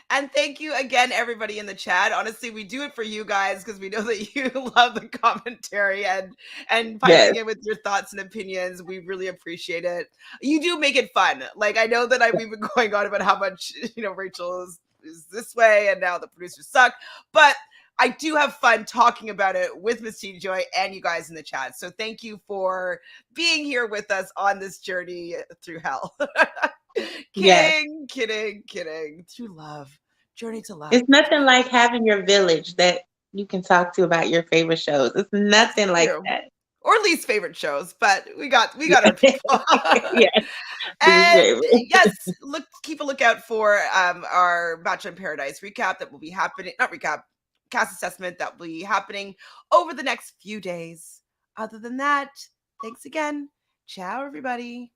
And thank you again, everybody in the chat. Honestly, we do it for you guys because we know that you love the commentary and piling in with your thoughts and opinions. We really appreciate it. You do make it fun. Like, I know that we've been going on about how much, Rachel is this way and now the producers suck, but I do have fun talking about it with Miss TJoy and you guys in the chat. So thank you for being here with us on this journey through hell. Kidding. Through love. Journey to love. It's nothing like having your village that you can talk to about your favorite shows. It's nothing like that. Or least favorite shows, but we got our people. Yes. And yes, keep a lookout for our Bachelor in Paradise recap that will be happening, not recap, cast assessment that will be happening over the next few days. Other than that, thanks again. Ciao, everybody.